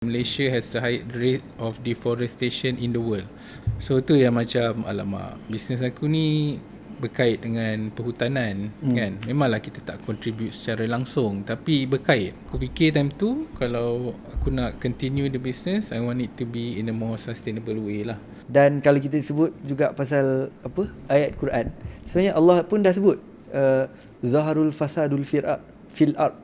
Malaysia has the highest rate of deforestation in the world. So tu yang macam, alamak, bisnes aku ni berkait dengan perhutanan kan. Memanglah kita tak contribute secara langsung, tapi berkait. Aku fikir time tu, kalau aku nak continue the business, I want it to be in a more sustainable way lah. Dan kalau kita sebut juga pasal ayat Quran, sebenarnya Allah pun dah sebut zaharul fasadul fil ard,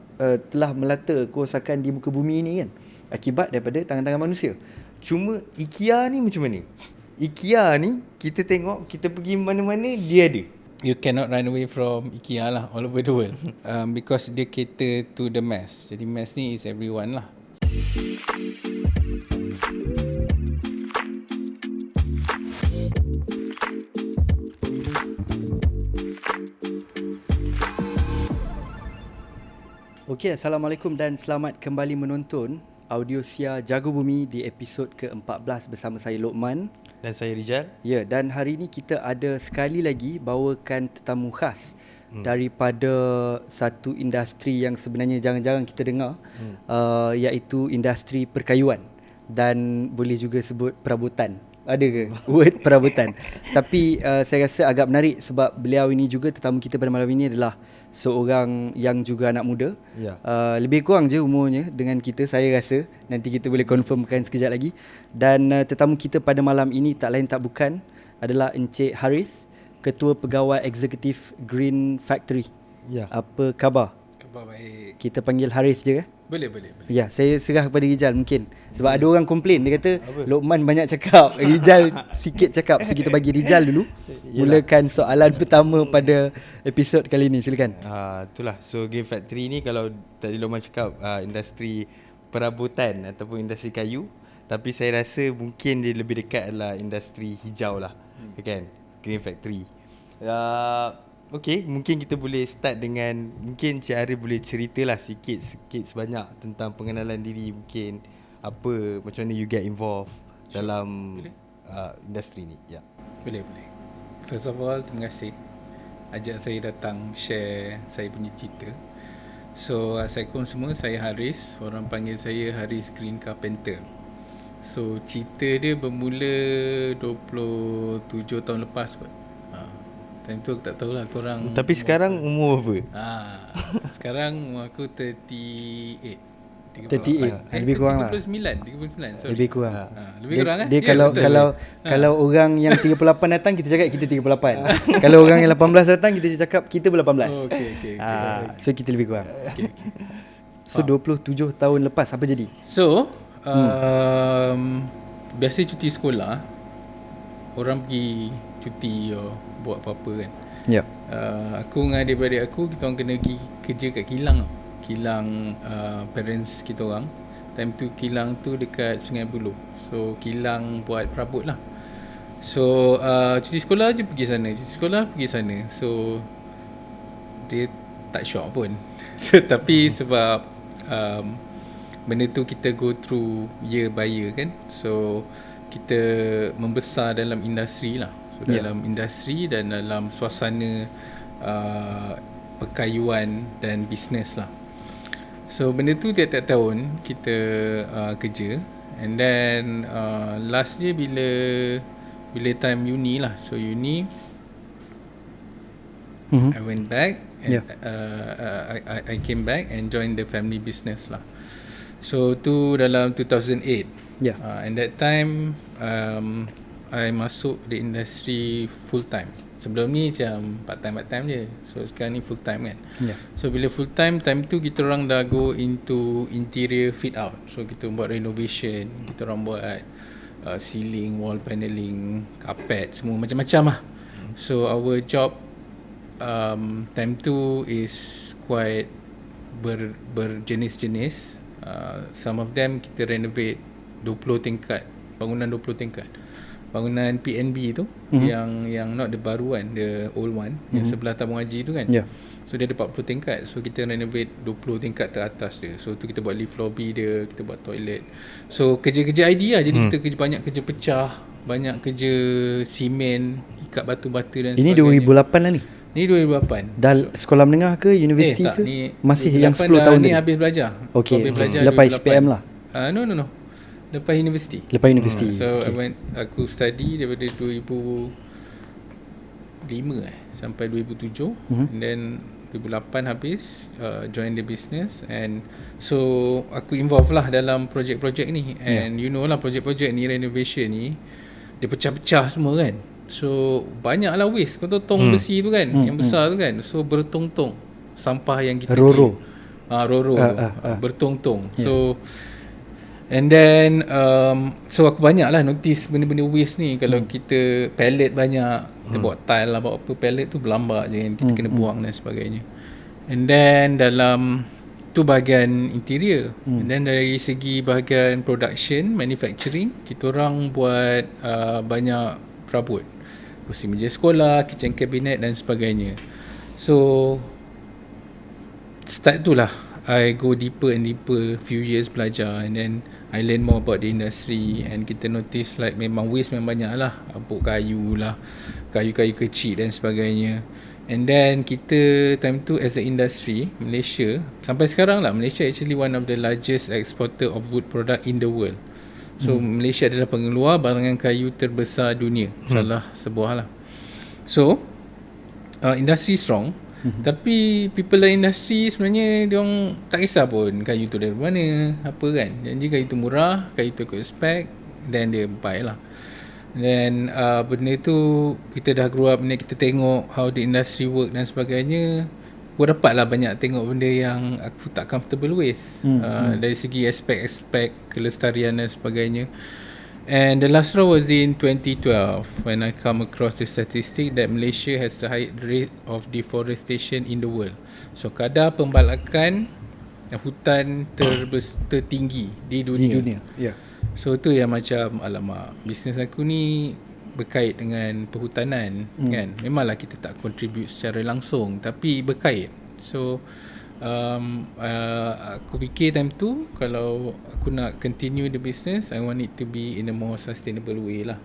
telah melata kerosakan di muka bumi ni kan, akibat daripada tangan-tangan manusia. Cuma IKEA ni macam mana? IKEA ni kita tengok, kita pergi mana-mana dia ada. You cannot run away from IKEA lah, all over the world. Because dia cater to the mass. Jadi mass ni is everyone lah. Okey, Assalamualaikum dan selamat kembali menonton Audiosia Jago Bumi di episod ke-14 bersama saya Lokman dan saya Rizal. Ya, dan hari ini kita ada sekali lagi bawakan tetamu khas daripada satu industri yang sebenarnya jarang-jarang kita dengar, iaitu industri perkayuan, dan boleh juga sebut perabotan. Ada ke word perabotan? Tapi saya rasa agak menarik sebab beliau ini juga, tetamu kita pada malam ini adalah seorang yang juga anak muda. Lebih kurang je umurnya dengan kita, saya rasa. Nanti kita boleh confirmkan sekejap lagi. Dan tetamu kita pada malam ini tak lain tak bukan adalah Encik Harith, Ketua Pegawai Eksekutif Green Factory. Apa khabar? Khabar baik. Kita panggil Harith je ke? Boleh. Ya, saya serah kepada Rizal mungkin. Sebab ada orang komplain, dia kata Lokman banyak cakap, Rizal sikit cakap. So kita bagi Rizal dulu mulakan soalan pertama pada episod kali ini. Silakan. Itulah. So Green Factory ni, kalau tadi Lokman cakap industri perabotan ataupun industri kayu, tapi saya rasa mungkin dia lebih dekat adalah industri hijau lah, kan? Green Factory. Okey, mungkin kita boleh start dengan, mungkin Cik Harith boleh ceritalah sikit sebanyak tentang pengenalan diri, mungkin apa, macam mana you get involved dalam industri ni. Boleh. First of all, terima kasih ajak saya datang share saya punya cerita. So, Assalamualaikum semua, saya Harith. Orang panggil saya Harith Green Carpenter. So, cerita dia bermula 27 tahun lepas kot. Time tu aku tak tahulah korang. Tapi sekarang umur apa? Sekarang umur aku 38. 38. Lebih kurang lah. 39, sorry. Lebih kurang. Lebih kurang kan? Dia kalau orang yang 38 datang, kita cakap kita 38. Kalau orang yang 18 datang, kita cakap kita ber-18. Okay. So kita lebih kurang. So 27 tahun lepas apa jadi? So biasa cuti sekolah, orang pergi cuti buat apa-apa kan. Aku dengan adik-beradik aku, kita orang kena pergi kerja kat kilang. Kilang parents kita orang. Time tu kilang tu dekat Sungai Buloh. So kilang buat perabot lah. So cuti sekolah je pergi sana. So dia tak shock pun. Tapi sebab benda tu kita go through year by year kan. So kita membesar dalam industri lah. So dalam industri dan dalam suasana perkayuan dan bisnes lah. So benda tu tiap-tiap tahun kita kerja. And then last year bila time uni lah. So uni I went back and I came back and joined the family business lah. So tu dalam 2008. And that time I masuk the industry full time. Sebelum ni macam part time je. So sekarang ni full time kan. So bila full time tu kita orang dah go into interior fit out. So kita buat renovation, kita orang buat ceiling, wall paneling, carpet, semua macam-macam lah. So our job time tu is quite berjenis-jenis. Some of them kita renovate 20 tingkat, bangunan 20 tingkat. Bangunan PNB tu, yang not the baru kan, the old one, yang sebelah tabung haji tu kan. So dia ada 40 tingkat. So kita renovate 20 tingkat teratas dia. So tu kita buat lift lobby dia, kita buat toilet. So kerja-kerja idea. Jadi kita banyak kerja pecah, banyak kerja simen, ikat batu-batu dan sebagainya. Ini 2008 lah ni. Ni 2008. Dah sekolah menengah ke, universiti ke? Ni masih yang 10 tahun ni tadi? Habis belajar. Okey, Habis belajar lepas 2008. SPM lah. No. Lepas universiti. So aku study daripada 2005 sampai 2007, and then 2008 habis, join the business, and so aku involve lah dalam projek-projek ni, and you know lah projek-projek ni, renovation ni dia pecah-pecah semua kan. So banyak lah waste. Kau tahu tong besi tu kan, yang besar tu kan, so bertong-tong sampah yang kita Roro bertong-tong. So and then so aku banyak lah notice benda-benda waste ni. Kalau kita pallet banyak, kita bawa tile lah, bawa apa, pallet tu berlambak je kan, kita kena buang dan sebagainya. And then dalam tu bahagian interior, and then dari segi bahagian production, manufacturing, kita orang buat banyak perabot, kursi meja sekolah, kitchen cabinet dan sebagainya. So start tu lah I go deeper and deeper, few years belajar, and then I learn more about the industry, and kita notice like memang waste memang banyak lah, abuk kayu lah, kayu-kayu kecil dan sebagainya. And then kita time tu as a industry, Malaysia sampai sekarang lah, Malaysia actually one of the largest exporter of wood product in the world. So Malaysia adalah pengeluar barangan kayu terbesar dunia, salah sebuah lah. So industry strong, tapi people dalam industri sebenarnya diorang tak kisah pun kayu tu dari mana, apa kan. Janji kayu tu murah, kayu tu ikut spec, then dia buy lah. Then benda tu kita dah grow up ni, kita tengok how the industry work dan sebagainya. Aku dapat lah banyak tengok benda yang aku tak comfortable with, dari segi aspek-aspek kelestarian dan sebagainya. And the last round was in 2012 when I come across the statistic that Malaysia has the highest rate of deforestation in the world. So kadar pembalakan hutan tertinggi di dunia. So tu yang macam, alamak, bisnes aku ni berkait dengan perhutanan kan. Memanglah kita tak contribute secara langsung, tapi berkait. So aku fikir time tu, kalau aku nak continue the business, I want it to be in a more sustainable way lah.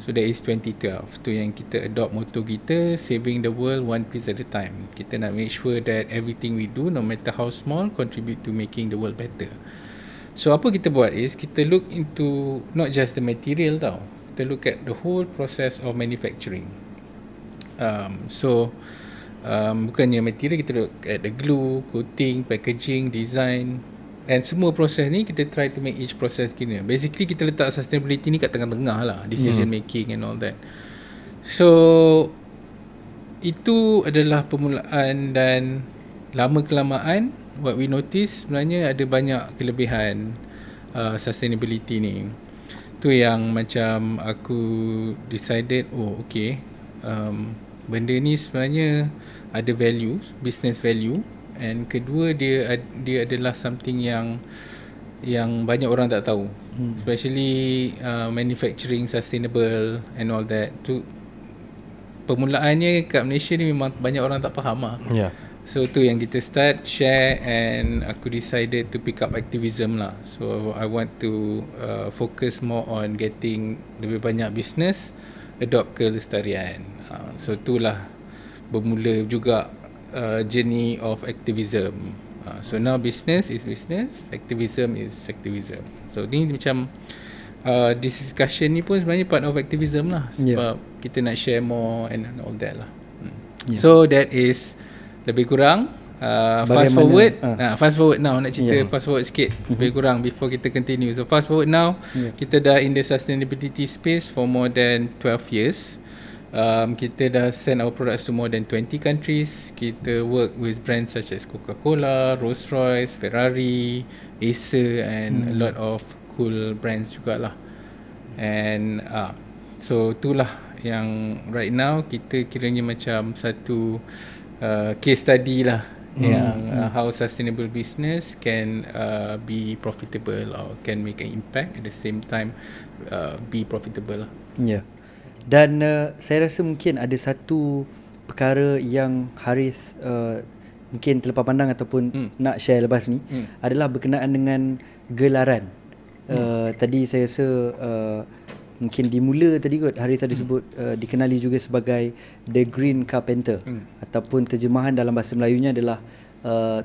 So that is 2012. Tu yang kita adopt motto kita, saving the world one piece at a time. Kita nak make sure that everything we do, no matter how small, contribute to making the world better. So apa kita buat is, kita look into not just the material tau, kita look at the whole process of manufacturing. Bukannya material, kita look at the glue, coating, packaging, design, dan semua proses ni kita try to make each process kena. Basically kita letak sustainability ni kat tengah-tengah lah, decision making and all that. So itu adalah permulaan, dan lama kelamaan what we notice sebenarnya ada banyak kelebihan sustainability ni. Tu yang macam aku decided, benda ni sebenarnya ada value, business value, and kedua dia adalah something yang banyak orang tak tahu, especially manufacturing sustainable and all that. Tu permulaannya kat Malaysia ni memang banyak orang tak faham lah. So tu yang kita start share, and aku decided to pick up activism lah. So I want to focus more on getting lebih banyak business adopt kelestarian. So itulah bermula juga journey of activism. So now business is business, activism is activism. So ni macam discussion ni pun sebenarnya part of activism lah, sebab kita nak share more and all that lah. So that is lebih kurang fast forward now, nak cerita fast forward sikit, lebih kurang before kita continue. So fast forward now, kita dah in the sustainability space for more than 12 years. Kita dah send our products to more than 20 countries. Kita work with brands such as Coca-Cola, Rolls-Royce, Ferrari, Acer, and a lot of cool brands jugalah. And so itulah yang right now kita kiranya macam satu case study lah, yang how sustainable business can be profitable or can make an impact at the same time be profitable lah. Dan saya rasa mungkin ada satu perkara yang Harith mungkin terlepas pandang ataupun nak share lepas ni, adalah berkenaan dengan gelaran. Tadi saya rasa mungkin dimula tadi kot Harith ada sebut dikenali juga sebagai The Green Carpenter, ataupun terjemahan dalam bahasa Melayunya adalah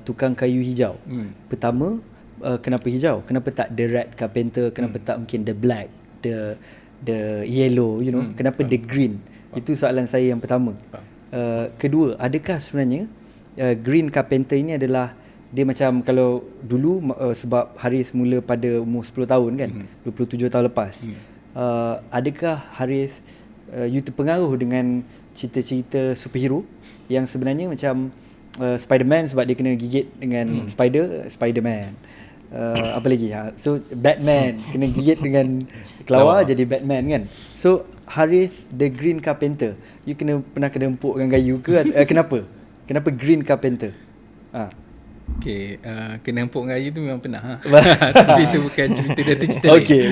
tukang kayu hijau. Pertama, kenapa hijau? Kenapa tak the red carpenter? Kenapa tak mungkin the black, the yellow, kenapa the green? Itu soalan saya yang pertama. Kedua, adakah sebenarnya green carpenter ini adalah dia macam kalau dulu sebab Harith mula pada umur 10 tahun kan, 27 tahun lepas. Adakah Harith you terpengaruh dengan cerita-cerita superhero yang sebenarnya macam Spiderman sebab dia kena gigit dengan Spiderman. Apa lagi? So Batman kena gigit dengan kelawar jadi Batman kan. So Harith the Green Carpenter, you pernah kena empukkan kayu ke? Kenapa? Kenapa Green Carpenter? Okay, kena empuk kayu tu memang pernah. Tapi itu bukan cerita lain. Okay.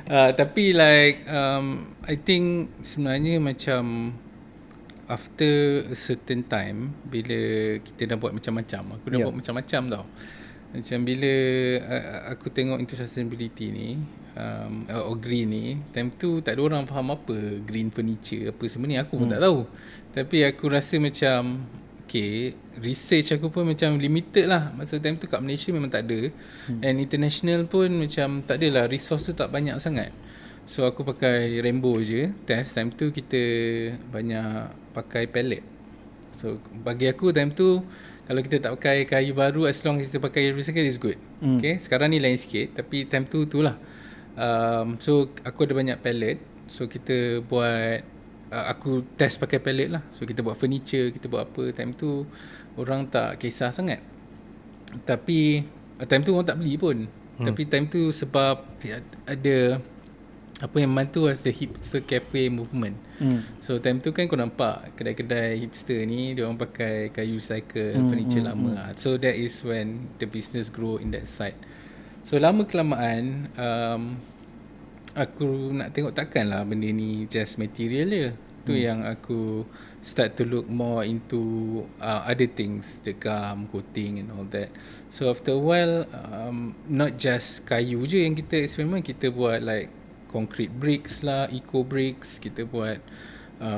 Tapi like I think sebenarnya macam after a certain time, bila kita dah buat macam-macam, aku dah buat macam-macam tau. Macam bila aku tengok into sustainability ni, or green ni, time tu tak ada orang faham apa green furniture apa semua ni, aku pun tak tahu. Tapi aku rasa macam okay, research aku pun macam limited lah. Masa time tu kat Malaysia memang tak ada, and international pun macam tak adalah, resource tu tak banyak sangat. So aku pakai rainbow je. Test time tu kita banyak pakai pallet. So bagi aku time tu, kalau kita tak pakai kayu baru, as long as kita pakai recycle is good. Okay, sekarang ni lain sikit, tapi time tu lah. So aku ada banyak pallet. So kita buat, aku test pakai pallet lah. So kita buat furniture, kita buat apa. Time tu orang tak kisah sangat. Tapi time tu orang tak beli pun. Tapi time tu sebab ada apa yang membantu was the hipster cafe movement. So time tu kan kau nampak kedai-kedai hipster ni dia orang pakai kayu recycle, furniture lama. So that is when the business grow in that side. So lama kelamaan aku nak tengok takkanlah benda ni just material je. Tu yang aku start to look more into other things, the gum, coating and all that. So after a while, not just kayu je yang kita eksperimen, kita buat like concrete bricks lah, eco bricks, kita buat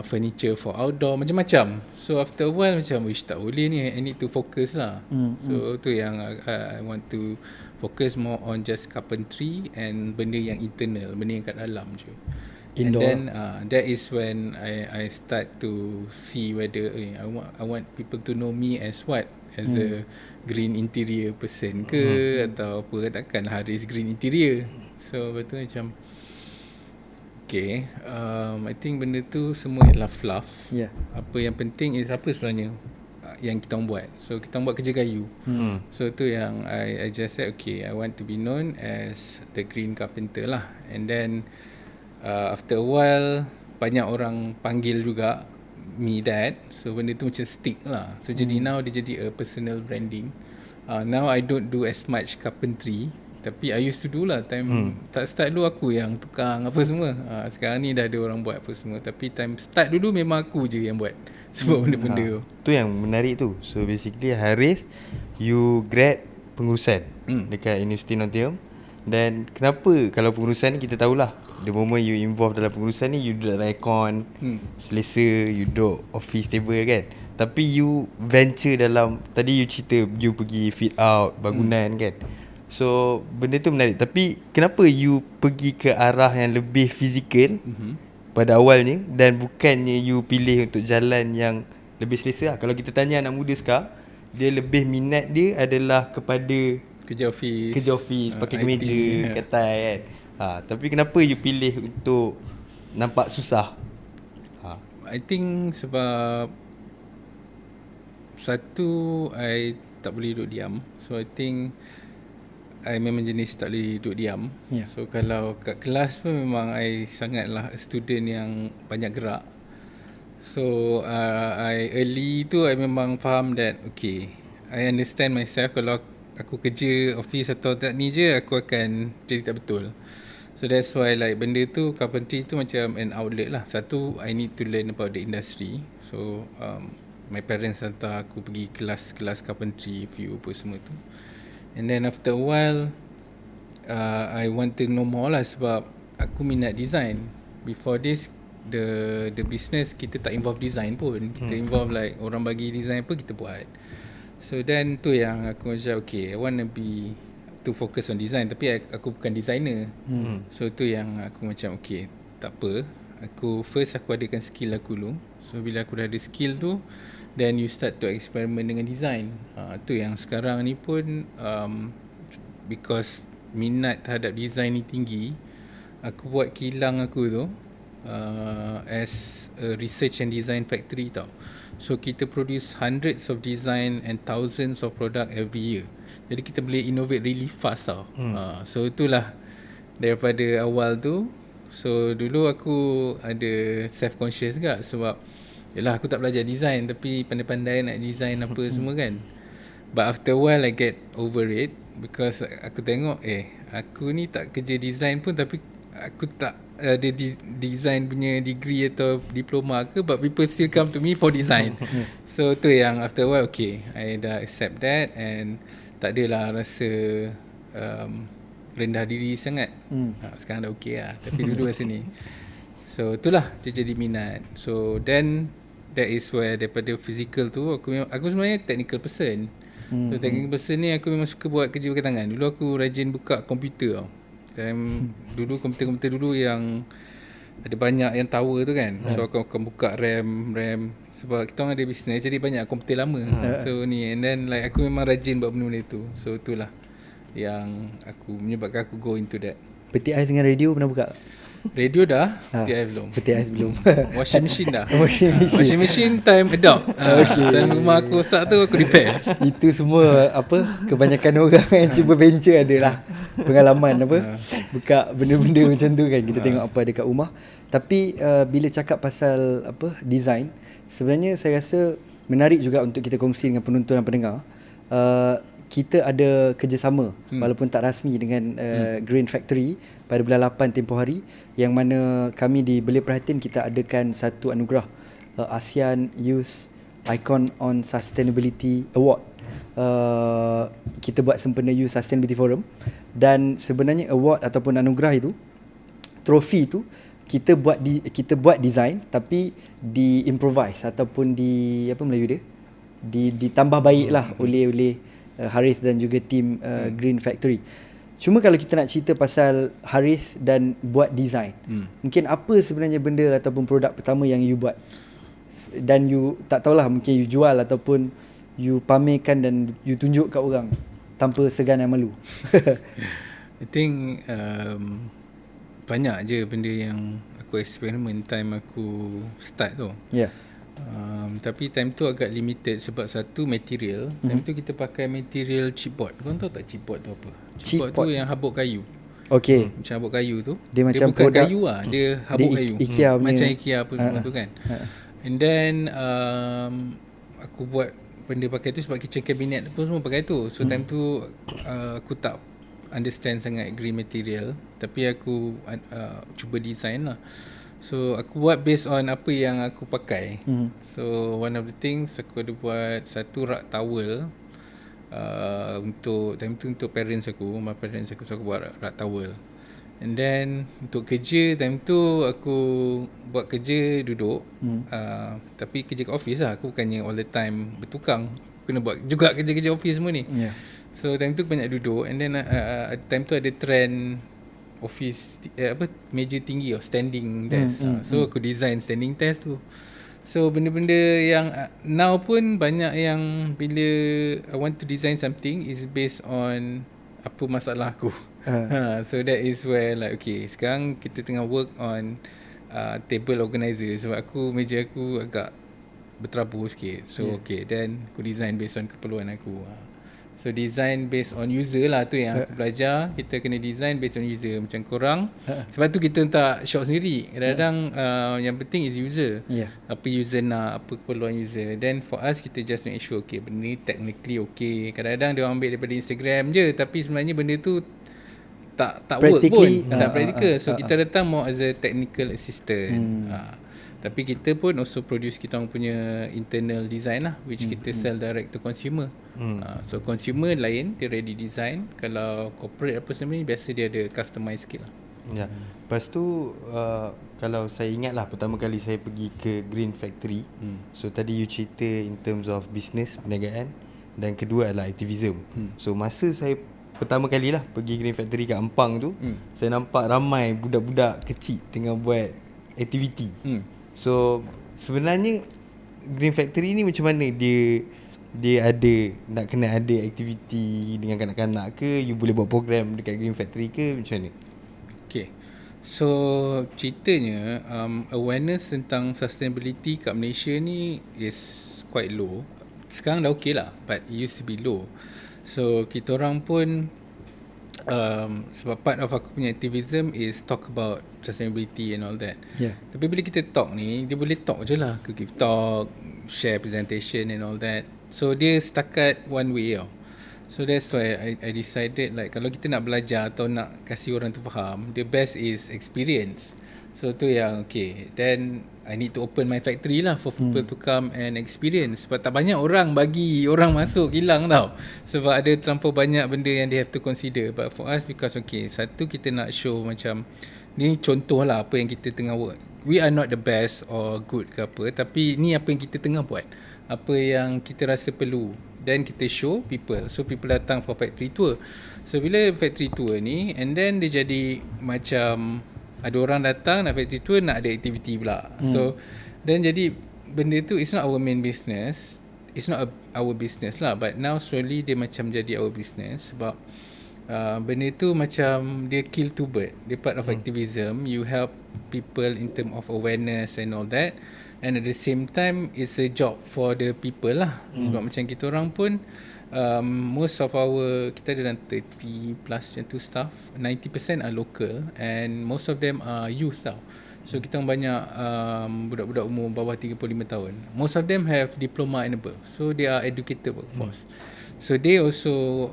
furniture for outdoor, macam-macam. So after a while macam, wish tak boleh ni, I need to focus lah. So tu yang I want to focus more on just carpentry and benda yang internal, benda yang kat dalam je. Indoor. And then that is when I start to see whether I want people to know me as what, as a green interior person ke, atau apa, takkan Harith green interior. So betul macam okay, I think benda tu semua ialah fluff. Apa yang penting is apa sebenarnya yang kita buat. So kita buat kerja kayu. So tu yang I just said, okay, I want to be known as the green carpenter lah. And then after a while, banyak orang panggil juga me that. So benda tu macam stick lah. So jadi now dia jadi a personal branding. Now I don't do as much carpentry, tapi I used to do lah. Time start dulu aku yang tukang apa semua. Sekarang ni dah ada orang buat apa semua. Tapi time start dulu memang aku je yang buat semua benda-benda tu. Tu yang menarik tu. So basically Harith, you grad pengurusan dekat Universiti Nottingham. Dan kenapa kalau pengurusan ni kita tahulah, the moment you involve dalam pengurusan ni, you duduk dalam aircon, selesa, you duduk office table kan. Tapi you venture dalam, tadi you cerita you pergi fit out bangunan kan. So benda tu menarik. Tapi kenapa you pergi ke arah yang lebih fizikal pada awalnya, dan bukannya you pilih untuk jalan yang lebih selesa lah. Kalau kita tanya anak muda sekarang, dia lebih minat dia adalah kepada kerja office, pakai kemeja, katai kan. Tapi kenapa you pilih untuk nampak susah? I think sebab satu, I tak boleh duduk diam. So I think I memang jenis tak boleh duduk diam. So kalau kat kelas pun memang I sangatlah student yang banyak gerak. So I early tu I memang faham that okay, I understand myself, kalau aku kerja office atau tak ni je, aku akan jadi tak betul. So that's why like benda tu, carpentry tu macam an outlet lah. Satu, I need to learn about the industry. So my parents hantar aku pergi kelas carpentry, view apa semua tu. And then after a while, I want to know more lah, sebab aku minat design. Before this, the business kita tak involve design pun. Kita involve like orang bagi design apa kita buat. So then tu yang aku macam okay, I want to be to focus on design, tapi aku bukan designer. So tu yang aku macam okay, tak apa, aku adakan skill aku dulu. So bila aku dah ada skill tu, then you start to experiment dengan design. Tu yang sekarang ni pun because minat terhadap design ni tinggi, aku buat kilang aku tu as a research and design factory tau. So kita produce hundreds of design and thousands of product every year. Jadi kita boleh innovate really fast tau. So itulah daripada awal tu. So dulu aku ada self conscious juga sebab yalah aku tak belajar design tapi pandai-pandai nak design apa semua kan. But after a while I get over it because aku tengok aku ni tak kerja design pun tapi aku tak ada design punya degree atau diploma ke, but people still come to me for design. So tu yang after a while okay, I dah accept that and tak adalah rasa rendah diri sangat. Sekarang dah okay lah, tapi dulu rasa ni. So itulah jadi minat. So then that is where daripada physical tu aku sebenarnya technical person. So technical person ni aku memang suka buat kerja pakai tangan. Dulu aku rajin buka komputer tau. Dulu komputer dulu yang ada banyak yang tower tu kan. So aku akan buka RAM sebab kita orang ada bisnes jadi banyak komputer lama. So ni and then like aku memang rajin buat benda-benda tu. So itulah yang aku menyebabkan aku go into that. Peti ais dengan radio pernah buka? Radio dah, peti ais belum. Peti ais belum. Washing machine dah. Washing machine time adopt. Dan rumah aku rosak tu aku repair. Itu semua kebanyakan orang yang cuba venture adalah pengalaman buka benda-benda macam tu kan. Kita tengok apa ada kat rumah. Tapi bila cakap pasal design, sebenarnya saya rasa menarik juga untuk kita kongsi dengan penonton dan pendengar. Kita ada kerjasama walaupun tak rasmi dengan Green Factory pada bulan 8 tempoh hari, yang mana kami di Belia Perhatian kita adakan satu anugerah ASEAN Youth Icon on Sustainability Award. Kita buat sempena Youth Sustainability Forum, dan sebenarnya award ataupun anugerah itu, trofi itu kita buat design tapi di improvise ataupun di Melayu dia ditambah baiklah oleh Harith dan juga tim Green Factory. Cuma kalau kita nak cerita pasal Harith dan buat design, mungkin apa sebenarnya benda ataupun produk pertama yang you buat dan you tak tahulah, mungkin you jual ataupun you pamerkan dan you tunjuk kat orang tanpa segan dan malu? I think banyak je benda yang aku eksperimen time aku start tu. Tapi time tu agak limited sebab satu material. Time tu kita pakai material chipboard. Kau tahu tak chipboard tu apa? Chipboard tu yang habuk kayu. Okay. Macam habuk kayu tu. Dia macam bukan kayu lah, dia habuk kayu. IKEA macam IKEA apa semua tu kan. And then aku buat benda pakai tu sebab kitchen cabinet pun semua pakai tu. So time tu aku tak understand sangat green material, tapi aku cuba design lah. So aku buat based on apa yang aku pakai. So one of the things aku ada buat satu rak towel untuk time tu untuk parents aku, my parents aku, so aku buat rak towel. And then untuk kerja time tu aku buat kerja duduk, tapi kerja kat office lah. Aku bukannya all the time bertukang, aku kena buat juga kerja-kerja office semua ni. So time tu banyak duduk. And then time tu ada trend office meja tinggi standing desk. So aku design standing desk tu. So benda-benda yang now pun banyak yang bila I want to design something is based on apa masalah aku. So that is where like okay, sekarang kita tengah work on table organizer sebab meja aku agak berterabur sikit. So okay, then aku design based on keperluan aku. So design based on user lah, tu yang aku belajar. Kita kena design based on user. Macam korang, sebab tu kita tak shop sendiri. Kadang-kadang yang penting is user. Apa user nak, apa keperluan user. Then for us, kita just make sure okay, benda ni technically okay. Kadang-kadang dia orang ambil daripada Instagram je, tapi sebenarnya benda tu tak work pun, tak practical. So kita datang more as a technical assistant. Tapi kita pun also produce kita orang punya internal design lah, which kita sell direct to consumer. So consumer lain, dia ready design. Kalau corporate apa semua ni, biasa dia ada customize sikit lah. Lepas tu kalau saya ingat lah, pertama kali saya pergi ke Green Factory. So tadi you cerita in terms of business, perniagaan, dan kedua adalah activism. So masa saya pertama kali lah pergi Green Factory kat Ampang tu, saya nampak ramai budak-budak kecil tengah buat aktiviti. So sebenarnya Green Factory ni macam mana dia ada nak kena ada aktiviti dengan kanak-kanak ke, you boleh buat program dekat Green Factory ke, macam mana? Okay, so ceritanya awareness tentang sustainability kat Malaysia ni is quite low. Sekarang dah okay lah, but it used to be low. So kita orang pun sebab part of aku punya activism is talk about sustainability and all that. Tapi bila kita talk ni, dia boleh talk je lah, give talk, share presentation and all that. So dia setakat one way tau. So that's why I decided like kalau kita nak belajar atau nak kasih orang tu faham, the best is experience. So tu yang okay, then I need to open my factory lah for people to come and experience. Sebab tak banyak orang bagi orang masuk kilang tau. Sebab ada terlampau banyak benda yang they have to consider. But for us, because okay, satu kita nak show macam ni contoh lah apa yang kita tengah work. We are not the best or good ke apa, tapi ni apa yang kita tengah buat, apa yang kita rasa perlu. Then kita show people. So people datang for factory tour. So bila factory tour ni, and then dia jadi macam ada orang datang nak factory tour, nak ada aktiviti pula. So then jadi benda tu it's not our main business. It's not our business lah, but now slowly dia macam jadi our business. Sebab benda tu macam dia kill two bird. Dia part of activism. You help people in term of awareness and all that, and at the same time it's a job for the people lah. Sebab macam kita orang pun most of our, kita ada dalam 30 plus macam tu staff, 90% are local and most of them are youth tau. So kita banyak budak-budak umur bawah 35 tahun. Most of them have diploma and above, so they are educated workforce. So they also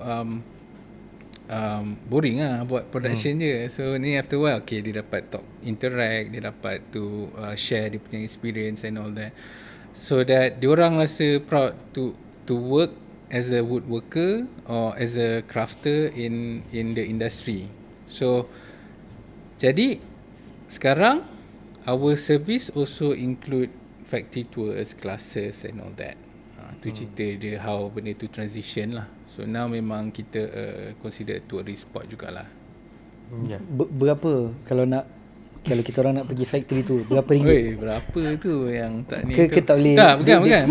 boring lah buat production je. So ni after a while, okay, dia dapat talk, interact, dia dapat to share dia punya experience and all that, so that diorang rasa proud to work as a woodworker or as a crafter in the industry. So jadi sekarang our service also include factory tours, classes and all that. Tu cerita dia how benda tu transition lah. So now memang kita consider tourist spot jugalah. Berapa kalau kita orang nak pergi factory tu, berapa ringgit? Oi, berapa tu yang tak ni ke tak boleh?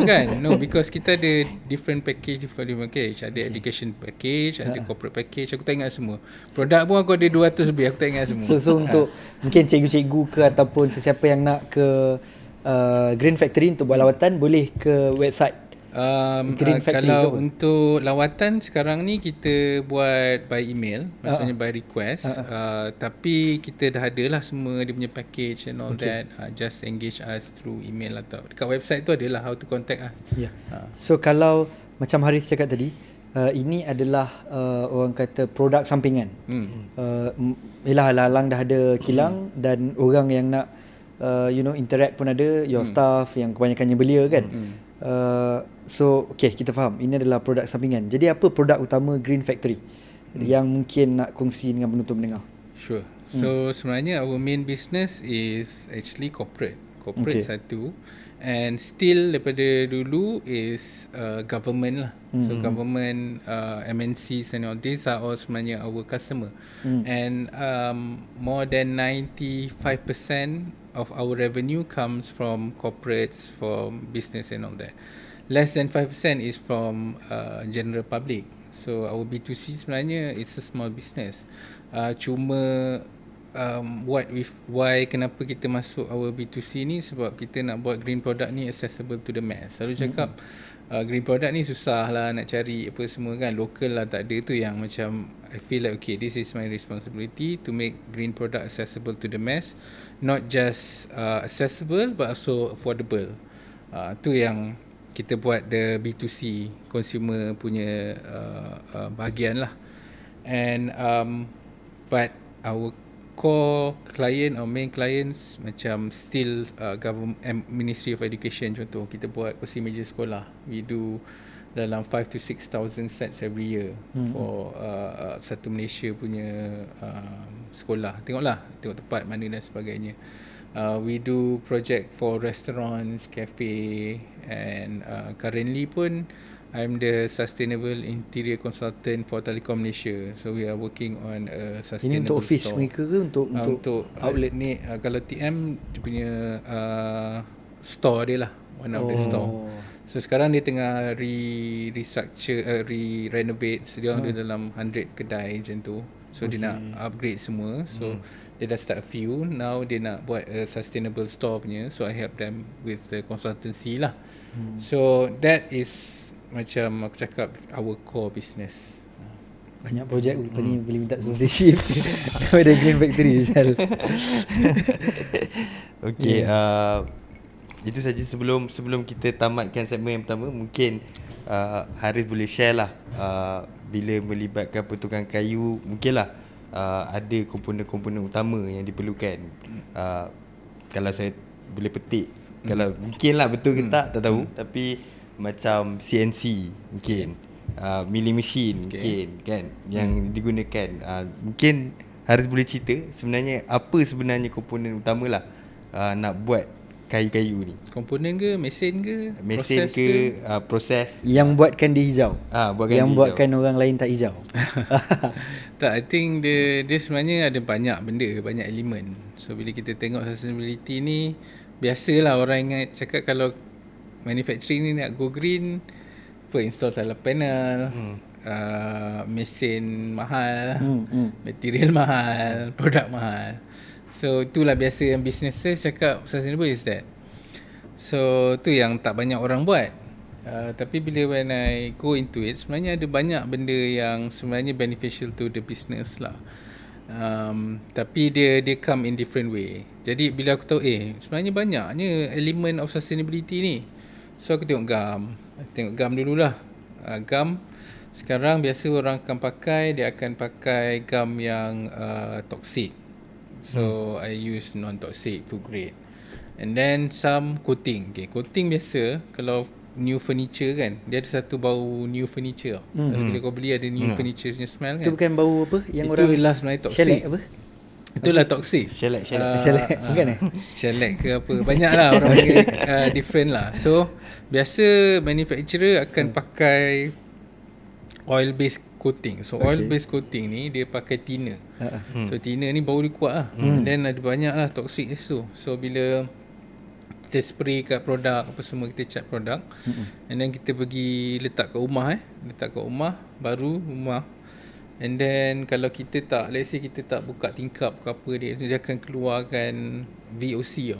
Bukan. No, because kita ada different package. Ada education package, ada corporate package. Aku tak ingat semua. Produk pun aku ada 200 lebih, aku tak ingat semua. So untuk mungkin cikgu-cikgu ke ataupun sesiapa yang nak ke Green Factory untuk buat lawatan, boleh ke website kalau untuk lawatan sekarang ni kita buat by email, maksudnya by request. Tapi kita dah ada lah semua dia punya package and all that. Just engage us through email atau dekat website tu adalah how to contact lah. So kalau macam Harith cakap tadi, ini adalah orang kata produk sampingan. Alang dah ada kilang dan orang yang nak interact pun ada, your staff yang kebanyakannya belia kan. So okay, kita faham ini adalah produk sampingan. Jadi apa produk utama Green Factory yang mungkin nak kongsi dengan penonton pendengar? Sure. So sebenarnya our main business is actually corporate satu, and still daripada dulu is government lah. So government, MNCs and all these are all sebenarnya our customer. And more than 95% of our revenue comes from corporates, from business and all that. Less than 5% is from general public. So our B2C sebenarnya it's a small business. Cuma kenapa kita masuk our B2C ni, sebab kita nak buat green product ni accessible to the mass. Selalu cakap green product ni susah lah nak cari apa semua kan, local lah tak ada. Tu yang macam I feel like okay, this is my responsibility to make green product accessible to the mass, not just accessible but also affordable. Tu yang kita buat the B2C consumer punya bahagian lah. And but our core client or main clients macam still government, Ministry of Education contoh. Kita buat kursi meja sekolah. We do dalam 5 to 6,000 sets every year for satu Malaysia punya sekolah. Tengok tempat mana dan sebagainya. We do project for restaurants, cafe, and currently pun I'm the Sustainable Interior Consultant for Telekom Malaysia. So we are working on a sustainable Ini untuk office store. mereka ke untuk outlet? Ni kalau TM dia punya store dia lah, one of the store. So sekarang dia tengah restructure, renovate. So dia ada dalam 100 kedai macam tu. So dia nak upgrade semua. So dia dah start a few. Now dia nak buat a sustainable store punya. So I help them with the consultancy lah. So that is macam aku cakap our core business. Banyak projek lepas ni boleh minta sponsorship daripada Green Factory misal. Okay, itu saja sebelum kita tamatkan segmen yang pertama. Mungkin Harith boleh share lah, bila melibatkan Pertukangan Kayu, mungkinlah ada komponen-komponen utama yang diperlukan. Kalau saya boleh petik, kalau mungkinlah betul ke tak tahu, tapi macam CNC mungkin, milling machine mungkin kan yang digunakan. Mungkin Harith boleh cerita sebenarnya apa sebenarnya komponen utamalah nak buat kayu-kayu ni. Komponen ke, mesin ke, proses yang buatkan dia hijau, yang buatkan hijau. Orang lain tak hijau. Tak, I think dia sebenarnya ada banyak benda, banyak elemen. So bila kita tengok sustainability ni, biasalah orang ingat cakap kalau manufacturing ni nak go green, install solar panel, mesin mahal, material mahal, produk mahal. So itulah biasa yang businesses cakap sustainable is that. So tu yang tak banyak orang buat. Tapi bila when I go into it, sebenarnya ada banyak benda yang sebenarnya beneficial to the business lah. Tapi dia come in different way. Jadi bila aku tahu sebenarnya banyaknya elemen of sustainability ni, so aku tengok gam dululah. Gam sekarang biasa orang akan pakai, dia akan pakai gam yang toxic. So I use non-toxic, food grade. And then some coating. Coating biasa kalau new furniture kan, dia ada satu bau new furniture. Bila kau beli ada new furniture punya smell kan. Itu bukan bau apa yang itu orang ialah sebenarnya toxic. Shellac apa? Itulah toxic. Shellac bukan shellac ke apa. Banyaklah orang panggil different lah. So biasa manufacturer akan pakai oil based coating. So oil based coating ni dia pakai thinner. So thinner ni bau dia kuat lah. And then ada banyak lah toxic tu. So bila kita spray kat produk apa semua, kita cat produk, and then kita pergi letak kat rumah baru rumah. And then kalau kita tak, let's say kita tak buka tingkap ke apa, dia akan keluarkan VOC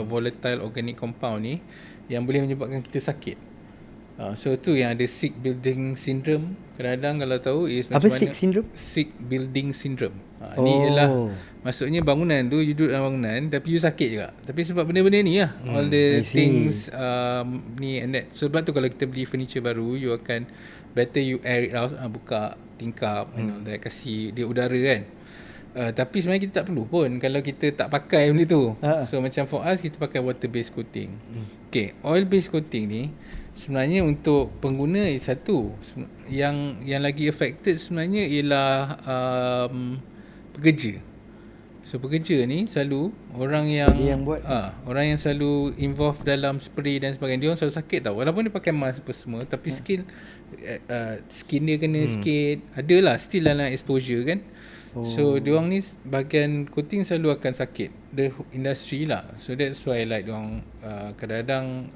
volatile organic compound ni, yang boleh menyebabkan kita sakit. So tu yang ada sick building syndrome. Kadang-kadang kalau tahu is apa sick syndrome? Sick building syndrome. Ni ialah maksudnya bangunan tu, you duduk dalam bangunan tapi you sakit juga. Tapi sebab benda-benda ni lah, all the things ni and that. Sebab tu kalau kita beli furniture baru, you akan better you air it out, buka tingkap and all that, kasih dia udara kan. Tapi sebenarnya kita tak perlu pun kalau kita tak pakai benda tu. So macam for us, kita pakai water based coating. Okay, oil based coating ni sebenarnya untuk pengguna satu, yang lagi affected sebenarnya ialah pekerja. So pekerja ni selalu orang yang buat orang yang selalu involved dalam spray dan sebagainya, dia orang selalu sakit tau. Walaupun dia pakai mask apa semua, tapi skin dia kena sikit, adalah still dalam exposure kan. So dia orang ni bahagian coating selalu akan sakit, the industry lah. So that's why like dia orang kadang-kadang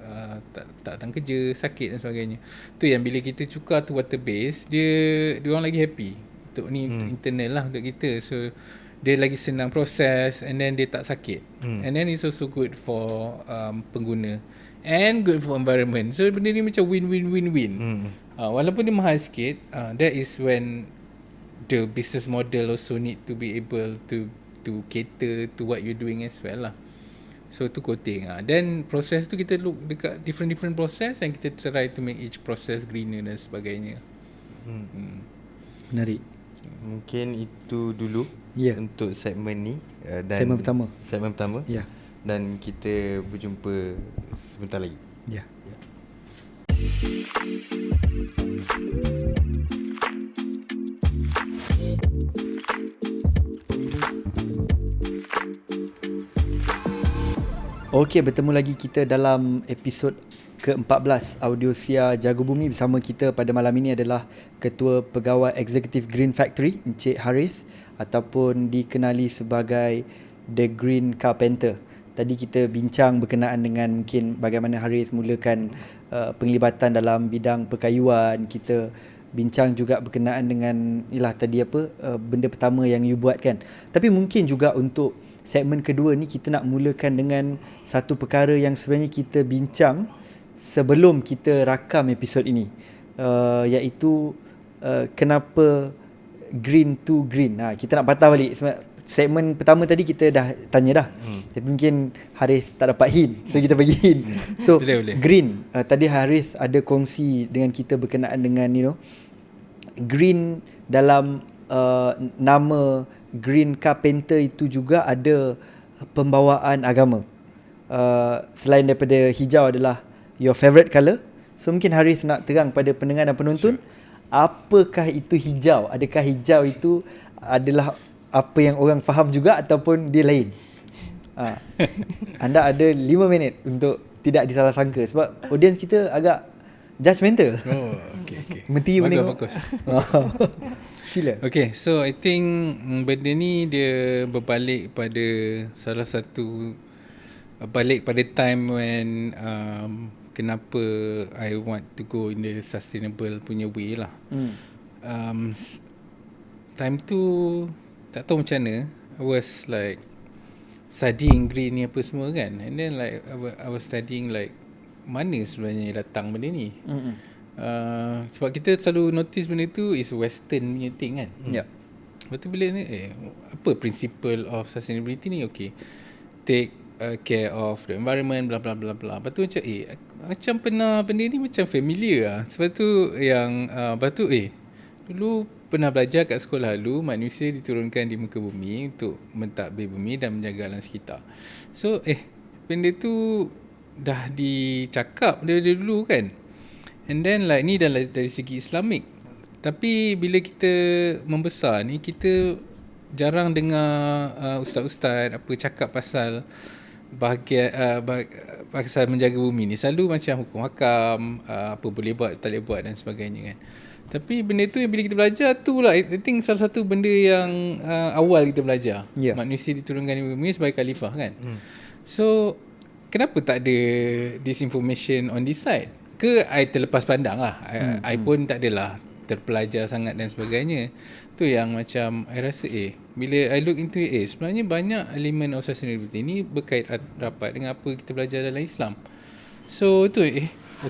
tak datang kerja, sakit dan sebagainya. Tu yang bila kita tukar tu water base, dia orang lagi happy. Untuk ni internal lah untuk kita. So dia lagi senang proses, and then dia tak sakit. And then it's also good for pengguna and good for environment. So benda ni macam win-win-win-win. Walaupun dia mahal sikit, that is when the business model also need to be able to cater to what you're doing as well lah. So tu coating. Then proses tu kita look dekat different process, and kita try to make each process greener dan sebagainya. Menarik. Mungkin itu dulu untuk segmen ni, dan segmen pertama. Dan kita berjumpa sebentar lagi. Okey, bertemu lagi kita dalam episod ke-14 Audiosia Jaga Bumi. Bersama kita pada malam ini adalah Ketua Pegawai Eksekutif Green Factory, Encik Harith, ataupun dikenali sebagai The Green Carpenter. Tadi kita bincang berkenaan dengan mungkin bagaimana Harith mulakan penglibatan dalam bidang perkayuan. Kita bincang juga berkenaan dengan benda pertama yang you buat kan. Tapi mungkin juga untuk segmen kedua ni kita nak mulakan dengan satu perkara yang sebenarnya kita bincang sebelum kita rakam episod ini, iaitu kenapa green to green. Kita nak patah balik. Segmen pertama tadi kita dah tanya dah. Tapi mungkin Harith tak dapat hint, so kita bagi hint. So boleh. Green, tadi Harith ada kongsi dengan kita berkenaan dengan green dalam nama Green Carpenter itu juga ada pembawaan agama. Selain daripada hijau adalah your favourite colour, so mungkin Harith nak terang pada pendengar dan penonton, apakah itu hijau? Adakah hijau itu adalah apa yang orang faham juga ataupun dia lain? Anda ada 5 minit untuk tidak disalah sangka, sebab audience kita agak judgemental. Okay. Menteri menengok. Bagus. Sila. Okay, so I think benda ni dia berbalik pada salah satu, balik pada time when kenapa I want to go in the sustainable punya way lah. Time tu tak tahu macam mana, I was like studying green ni apa semua kan, and then like I was studying like mana sebenarnya datang benda ni. Sebab kita selalu notice benda tu is western punya thing kan. Lepas tu bila ni apa principle of sustainability ni, okay, take care of the environment, bla bla bla bla. Lepas tu macam pernah benda ni macam familiar lah. Sebab tu yang lepas tu dulu pernah belajar kat sekolah dulu, manusia diturunkan di muka bumi untuk mentadbir bumi dan menjaga alam sekitar. So benda tu dah dicakap dari dulu kan. And then like ni dah dari segi Islamik. Tapi bila kita membesar ni, kita jarang dengar ustaz-ustaz apa cakap pasal pasal menjaga bumi ni. Selalu macam hukum hakam, apa boleh buat, tak boleh buat dan sebagainya kan. Tapi benda tu bila kita belajar tu lah, I think salah satu benda yang awal kita belajar. Manusia diturunkan di bumi sebagai khalifah kan. So kenapa tak ada disinformation on this side? Ke I terlepas pandang lah. I pun tak adalah terpelajar sangat dan sebagainya. Tu yang macam I rasa bila I look into it, sebenarnya banyak elemen of sustainability ni berkait rapat dengan apa kita belajar dalam Islam. So tu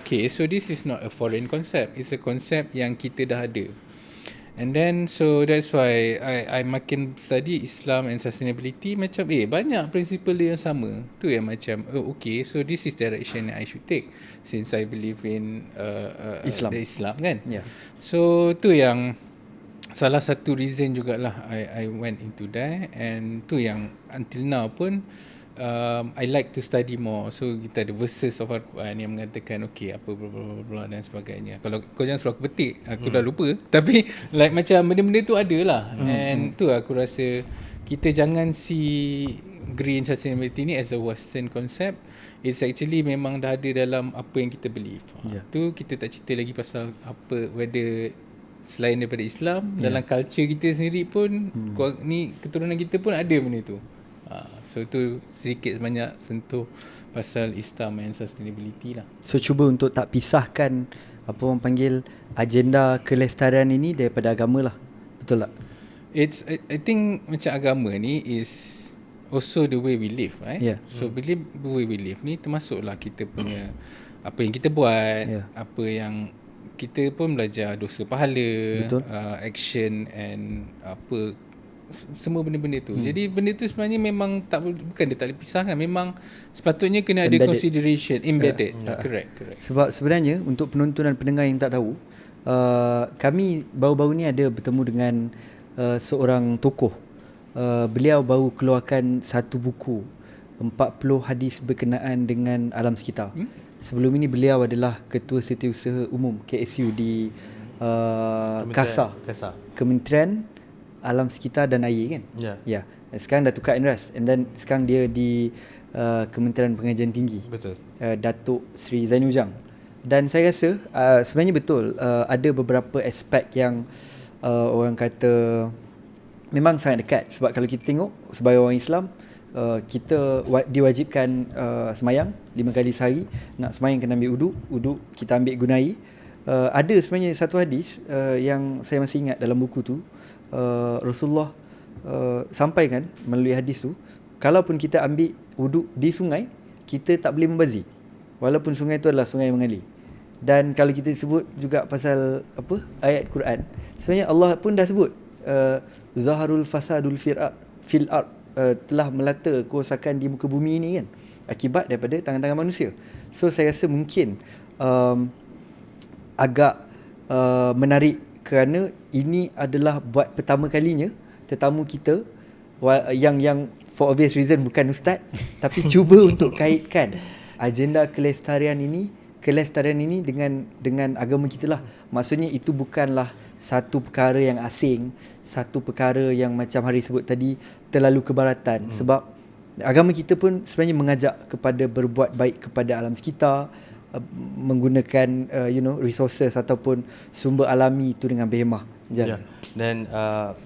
okay, so this is not a foreign concept. It's a concept yang kita dah ada. And then so that's why I makin study Islam and sustainability, macam banyak prinsipal dia yang sama. Tu yang macam okay, so this is direction I should take since I believe in Islam. The Islam kan. So tu yang salah satu reason jugalah I went into that. And tu yang until now pun I like to study more. So kita ada verses of Al-Quran yang mengatakan okay apa bla bla dan sebagainya. Kalau kau jangan suruh aku petik, aku dah lupa. Tapi like macam benda-benda tu ada lah. And tu aku rasa kita jangan see green sustainability ni as a western concept. It's actually memang dah ada dalam apa yang kita believe. Tu kita tak cerita lagi pasal apa, whether selain daripada Islam, dalam culture kita sendiri pun ni keturunan kita pun ada benda tu. So tu sedikit sebanyak sentuh pasal Islam and sustainability lah. So cuba untuk tak pisahkan apa orang panggil agenda kelestarian ini daripada agama lah. Betul tak? I think macam agama ni is also the way we live, right? So bila the way we live ni termasuklah kita punya apa yang kita buat, apa yang kita pun belajar dosa pahala, action and apa semua benda-benda tu. Jadi benda tu sebenarnya memang bukan dia tak boleh pisahkan, memang sepatutnya kena ada consideration embedded. Correct. Sebab sebenarnya untuk penonton dan pendengar yang tak tahu, kami baru-baru ni ada bertemu dengan seorang tokoh. Beliau baru keluarkan satu buku 40 hadis berkenaan dengan alam sekitar. Sebelum ini beliau adalah Ketua Setiausaha Umum KSU di KASA, Kementerian Alam Sekitar dan Air kan. Sekarang dah tukar NRAS, and then sekarang dia di Kementerian Pengajian Tinggi. Betul. Datuk Seri Zainul Jang. Dan saya rasa sebenarnya betul ada beberapa aspek yang orang kata memang sangat dekat. Sebab kalau kita tengok sebagai orang Islam, kita diwajibkan semayang 5 kali sehari. Nak semayang kena ambil uduk kita ambil guna air. Ada sebenarnya satu hadis yang saya masih ingat dalam buku tu, Rasulullah sampaikan melalui hadis tu, kalaupun kita ambil uduk di sungai, kita tak boleh membazir walaupun sungai itu adalah sungai yang mengalir. Dan kalau kita sebut juga pasal ayat Quran, sebenarnya Allah pun dah sebut zaharul fasadul fil ard, telah melata kerosakan di muka bumi ini kan, akibat daripada tangan-tangan manusia. So saya rasa mungkin agak menarik kerana ini adalah buat pertama kalinya tetamu kita yang for obvious reason bukan ustaz tapi cuba untuk kaitkan agenda kelestarian ini dengan agama kita lah. Maksudnya itu bukanlah satu perkara yang asing, satu perkara yang macam Harith sebut tadi terlalu kebaratan. Sebab agama kita pun sebenarnya mengajak kepada berbuat baik kepada alam sekitar, menggunakan resources ataupun sumber alami itu dengan berhemah. Ya. Dan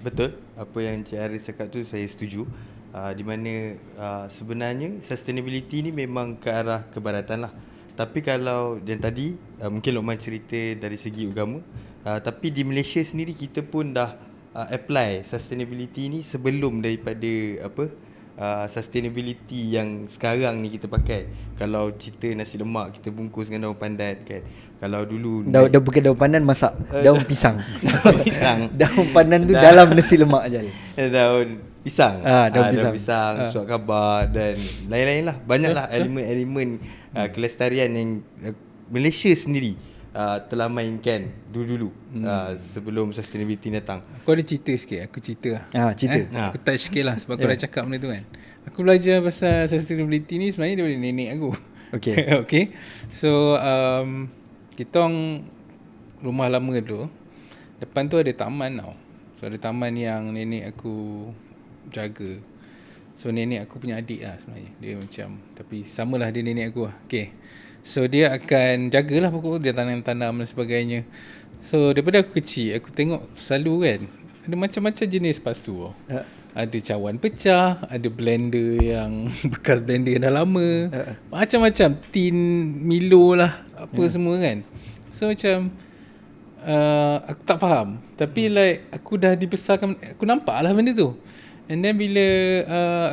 betul apa yang Cik Harith cakap tu, saya setuju. Di mana sebenarnya sustainability ni memang ke arah kebaratan lah. Tapi kalau yang tadi mungkin Lokman cerita dari segi agama, tapi di Malaysia sendiri kita pun dah apply sustainability ni sebelum daripada sustainability yang sekarang ni kita pakai. Kalau cerita nasi lemak kita bungkus dengan daun pandan kan. Kalau dulu bukan daun pandan, masak daun pisang. Pisang. Daun pandan tu dalam nasi lemak je. Daun pisang. Daun pisang, suat khabar dan lain-lain lah. Banyaklah elemen-elemen kelestarian yang Malaysia sendiri telah mainkan dulu-dulu sebelum sustainability datang. Aku ada cerita sikit. Aku cerita cerita. Aku touch sikit lah sebab aku dah cakap benda tu kan. Aku belajar pasal sustainability ni sebenarnya daripada nenek aku. Okay. Okay. So kita orang rumah lama tu, depan tu ada taman tau. So ada taman yang nenek aku jaga. So nenek aku punya adik lah sebenarnya. Dia macam, tapi samalah dia nenek aku lah. Okay. So dia akan jagalah pokok, dia tanam-tanam dan sebagainya. So daripada aku kecil, aku tengok selalu kan ada macam-macam jenis pastu. Ada cawan pecah, ada blender yang bekas blender yang dah lama, macam-macam tin Milo lah, apa semua kan. So macam aku tak faham, tapi like aku dah dibesarkan, aku nampak lah benda tu. And then bila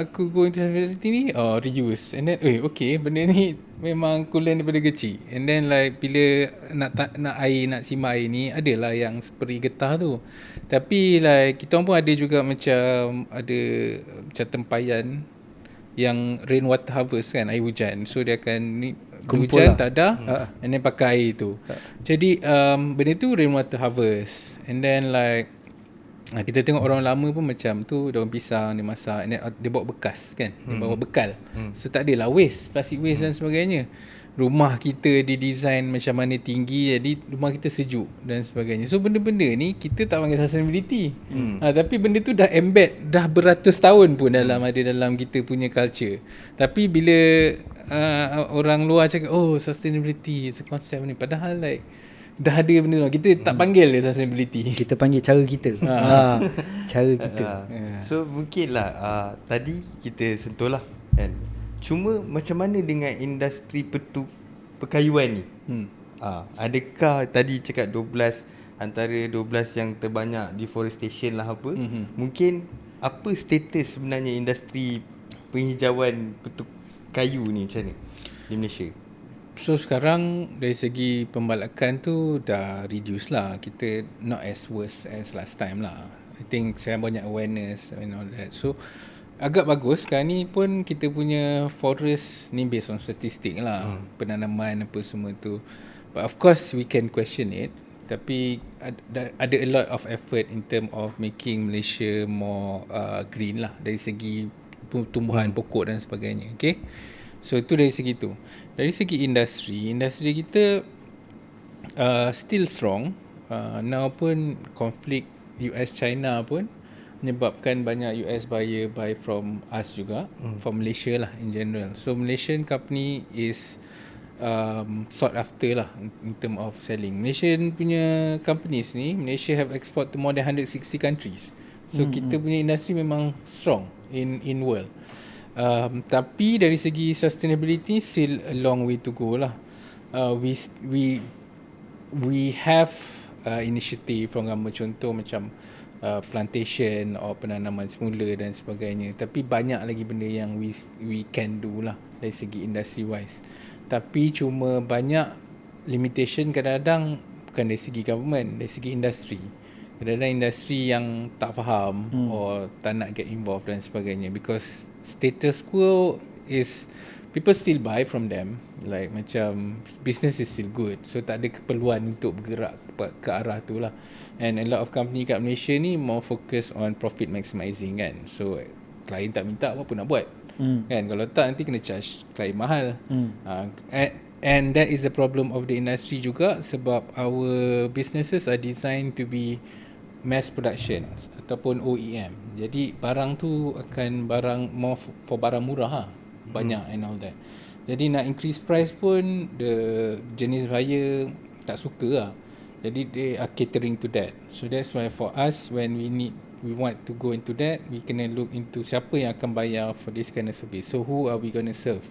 aku go into sustainability ni, reuse. And then okay, benda ni memang aku learn daripada kecil. And then like bila nak air, nak simar air ni, adalah yang spray getah tu. Tapi like kita orang pun ada juga macam macam tempayan yang rainwater harvest kan, air hujan. So dia akan hujan lah. Tak ada and then pakai air tu. Jadi benda tu rainwater harvest. And then like kita tengok orang lama pun macam tu, daun pisang dia masak, dia bawa bekas kan, dia bawa bekal. So tak adalah waste, plastic waste dan sebagainya. Rumah kita didesign macam mana tinggi, jadi rumah kita sejuk dan sebagainya. So benda-benda ni kita tak panggil sustainability. Tapi benda tu dah embed dah beratus tahun pun dalam kita punya culture. Tapi bila orang luar cakap sustainability is a concept ni, padahal like dah ada benda tu, kita tak panggil dia sustainability. Kita panggil cara kita. Cara kita. So mungkinlah tadi kita sentuh lah kan. Cuma macam mana dengan industri perkayuan ni? Adakah tadi cakap 12 antara 12 yang terbanyak deforestation lah apa? Mungkin apa status sebenarnya industri penghijauan kayu ni macam mana di Malaysia? So sekarang dari segi pembalakan tu dah reduce lah. Kita not as worse as last time lah. I think sekarang banyak awareness and all that. So agak bagus. Sekarang ni pun kita punya forest ni based on statistik lah. Penanaman apa semua tu. But of course we can question it. Tapi ada a lot of effort in term of making Malaysia more green lah. Dari segi tumbuhan pokok dan sebagainya. Okay. So itu dari segi tu. Dari segi industri kita still strong. Now pun konflik US-China pun menyebabkan banyak US buyer buy from us juga, from Malaysia lah in general. So Malaysian company is sought after lah in term of selling. Malaysian punya companies ni, Malaysia have export to more than 160 countries. So kita punya industri memang strong in world. Tapi dari segi sustainability still a long way to go lah. We have initiative from government, contoh macam plantation or penanaman semula dan sebagainya. Tapi banyak lagi benda yang we can do lah dari segi industry wise. Tapi cuma banyak limitation kadang-kadang bukan dari segi government, dari segi industri. Kadang-kadang industri yang tak faham or tak nak get involved dan sebagainya, because status quo is people still buy from them, like macam business is still good, so tak ada keperluan untuk bergerak ke arah tu lah. And a lot of company kat Malaysia ni more focus on profit maximizing kan, so klien tak minta apa pun nak buat kan, kalau tak nanti kena charge klien mahal. And that is the problem of the industry juga, sebab our businesses are designed to be mass production ataupun OEM. Jadi barang tu akan barang more for barang murah banyak and all that. Jadi nak increase price pun the jenis buyer tak suka lah. Jadi they are catering to that. So that's why for us, when we want to go into that, we kena look into siapa yang akan bayar for this kind of service. So who are we going to serve?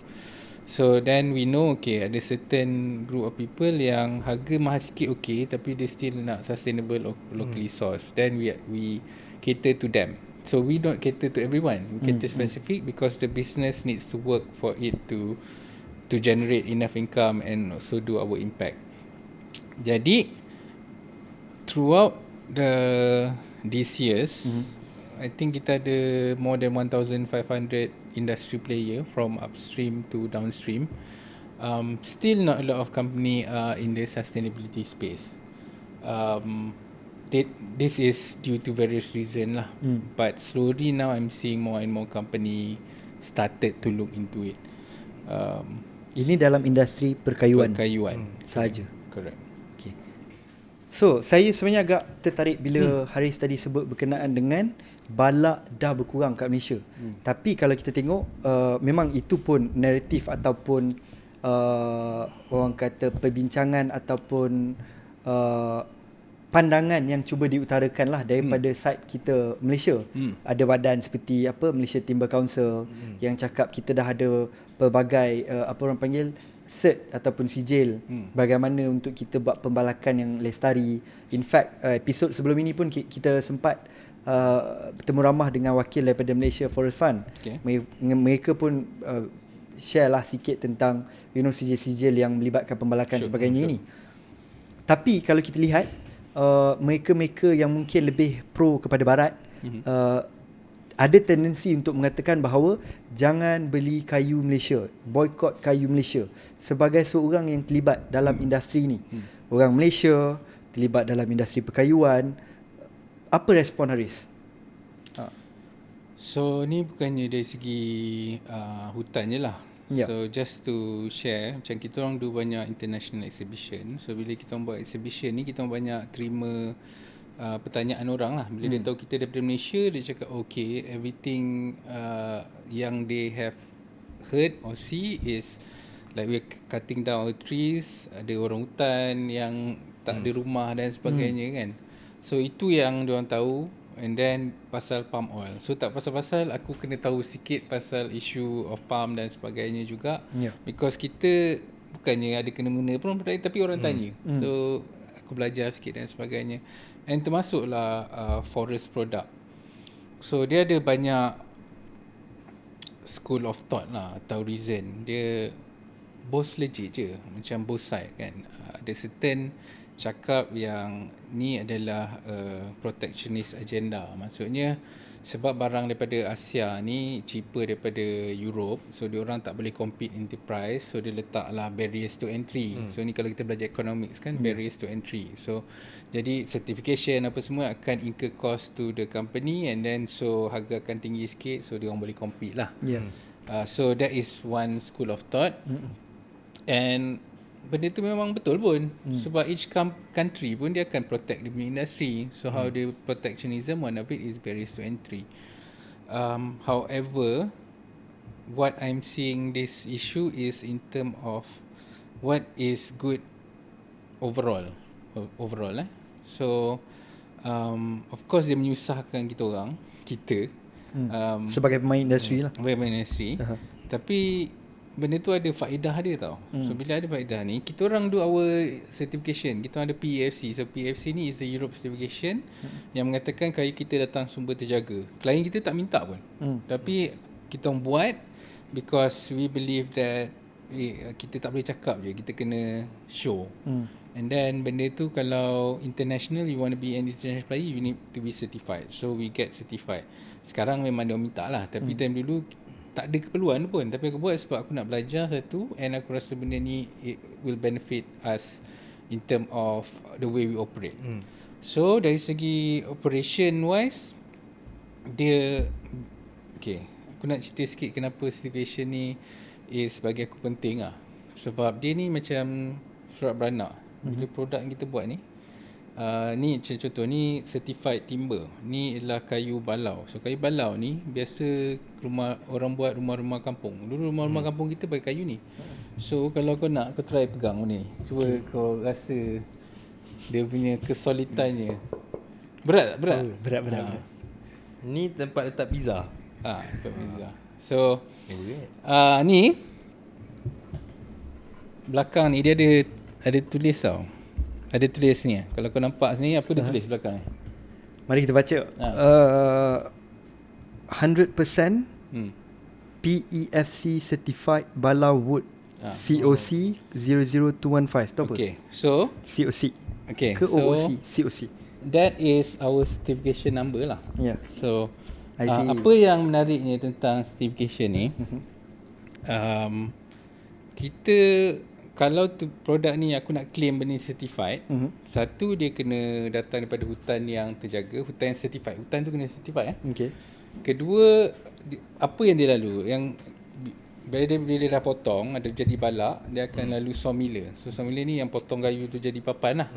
So then we know, okay, ada certain group of people yang harga mahal sikit okay, tapi they still nak sustainable locally sourced. Then we cater to them. So we don't cater to everyone. We cater specific because the business needs to work for it to generate enough income and also do our impact. Jadi throughout these years, I think kita ada more than 1,500 industry player from upstream to downstream. Still not a lot of company are in the sustainability space. This is due to various reasons lah. But slowly now I'm seeing more and more company started to look into it. Ini dalam industri perkayuan saja. Correct. Okay. So saya sebenarnya agak tertarik bila Harith tadi sebut berkenaan dengan balak dah berkurang kat Malaysia. Tapi kalau kita tengok memang itu pun naratif ataupun orang kata perbincangan ataupun pandangan yang cuba diutarakan lah daripada side kita Malaysia. Ada badan seperti Malaysia Timber Council yang cakap kita dah ada pelbagai apa orang panggil cert ataupun sijil bagaimana untuk kita buat pembalakan yang lestari. In fact episod sebelum ini pun kita sempat bertemu ramah dengan wakil daripada Malaysia Forest Fund. Mereka pun share lah sikit tentang sijil-sijil yang melibatkan pembalakan sebagainya ini. Tapi kalau kita lihat mereka-mereka yang mungkin lebih pro kepada barat ada tendensi untuk mengatakan bahawa jangan beli kayu Malaysia, boykot kayu Malaysia. Sebagai seorang yang terlibat dalam industri ni, orang Malaysia terlibat dalam industri perkayuan, apa respon Harith? So ni bukannya dari segi hutan je lah. So just to share, macam kita orang do banyak international exhibition. So bila kita orang buat exhibition ni, kita orang banyak terima pertanyaan orang lah. Bila dia tahu kita daripada Malaysia, dia cakap okay, everything yang they have heard or see is like we're cutting down our trees, ada orang hutan yang tak ada rumah dan sebagainya kan. So itu yang dia orang tahu. And then pasal palm oil. So tak pasal-pasal aku kena tahu sikit pasal issue of palm dan sebagainya juga. Because kita bukannya ada kena-mengena pun, tapi orang tanya. So aku belajar sikit dan sebagainya. And termasuklah forest product. So dia ada banyak school of thought lah atau reason. Dia both legit je, macam both side kan. Ada certain cakap yang ni adalah protectionist agenda. Maksudnya sebab barang daripada Asia ni cheaper daripada Europe, so dia orang tak boleh compete in the price, so dia letaklah barriers to entry. So ni kalau kita belajar economics kan, barriers to entry. So jadi certification apa semua akan incur cost to the company, and then so harga akan tinggi sikit, so dia orang boleh compete lah. So that is one school of thought. And benda tu memang betul pun, sebab each country pun dia akan protect the industry. So how the protectionism, one of it is barriers to entry. However, what I'm seeing this issue is in term of what is good overall. So of course dia menyusahkan kita sebagai pemain industri lah. Sebagai pemain industri. Tapi benda tu ada faedah dia tau. So bila ada faedah ni, kita orang do our certification. Kita ada PEFC. So PEFC ni is the Europe certification yang mengatakan kayu kita datang sumber terjaga. Klien kita tak minta pun. Tapi kita orang buat because we believe that kita tak boleh cakap je, kita kena show. And then benda tu kalau international, you want to be an international player, you need to be certified. So we get certified. Sekarang memang dia minta lah, tapi time dulu tak ada keperluan pun. Tapi aku buat sebab aku nak belajar satu, and aku rasa benda ni it will benefit us in term of the way we operate. So dari segi operation wise, dia okay, aku nak cerita sikit kenapa certification ni is bagi aku penting lah. Sebab dia ni macam surat beranak. Bila produk yang kita buat ni, ni contoh ni certified timber. Ni adalah kayu balau. So kayu balau ni biasa orang buat rumah-rumah kampung. Dulu rumah-rumah kampung kita pakai kayu ni. So kalau kau nak, kau try pegang ni. Cuba kau rasa dia punya kesolidannya. Berat. Ni tempat letak pizza. Tempat pizza. So ni belakang ni dia ada tulis tau. Ada tulis ni. Kalau kau nampak ni, apa dia tulis belakang ni? Mari kita baca. 100% PEFC certified balau wood. COC 00215. Tahu apa? Okay. So COC. Okay. Ke OOC? COC. That is our certification number lah. Yeah. So apa yang menariknya tentang certification ni, kita kalau produk ni aku nak claim benda certified, satu dia kena datang daripada hutan yang terjaga, hutan yang certified. Hutan tu kena certified. Okay. Kedua, apa yang dia lalu, yang bila dia dah potong, ada jadi balak, dia akan lalu sawmiller. So sawmiller ni yang potong kayu tu jadi papan lah.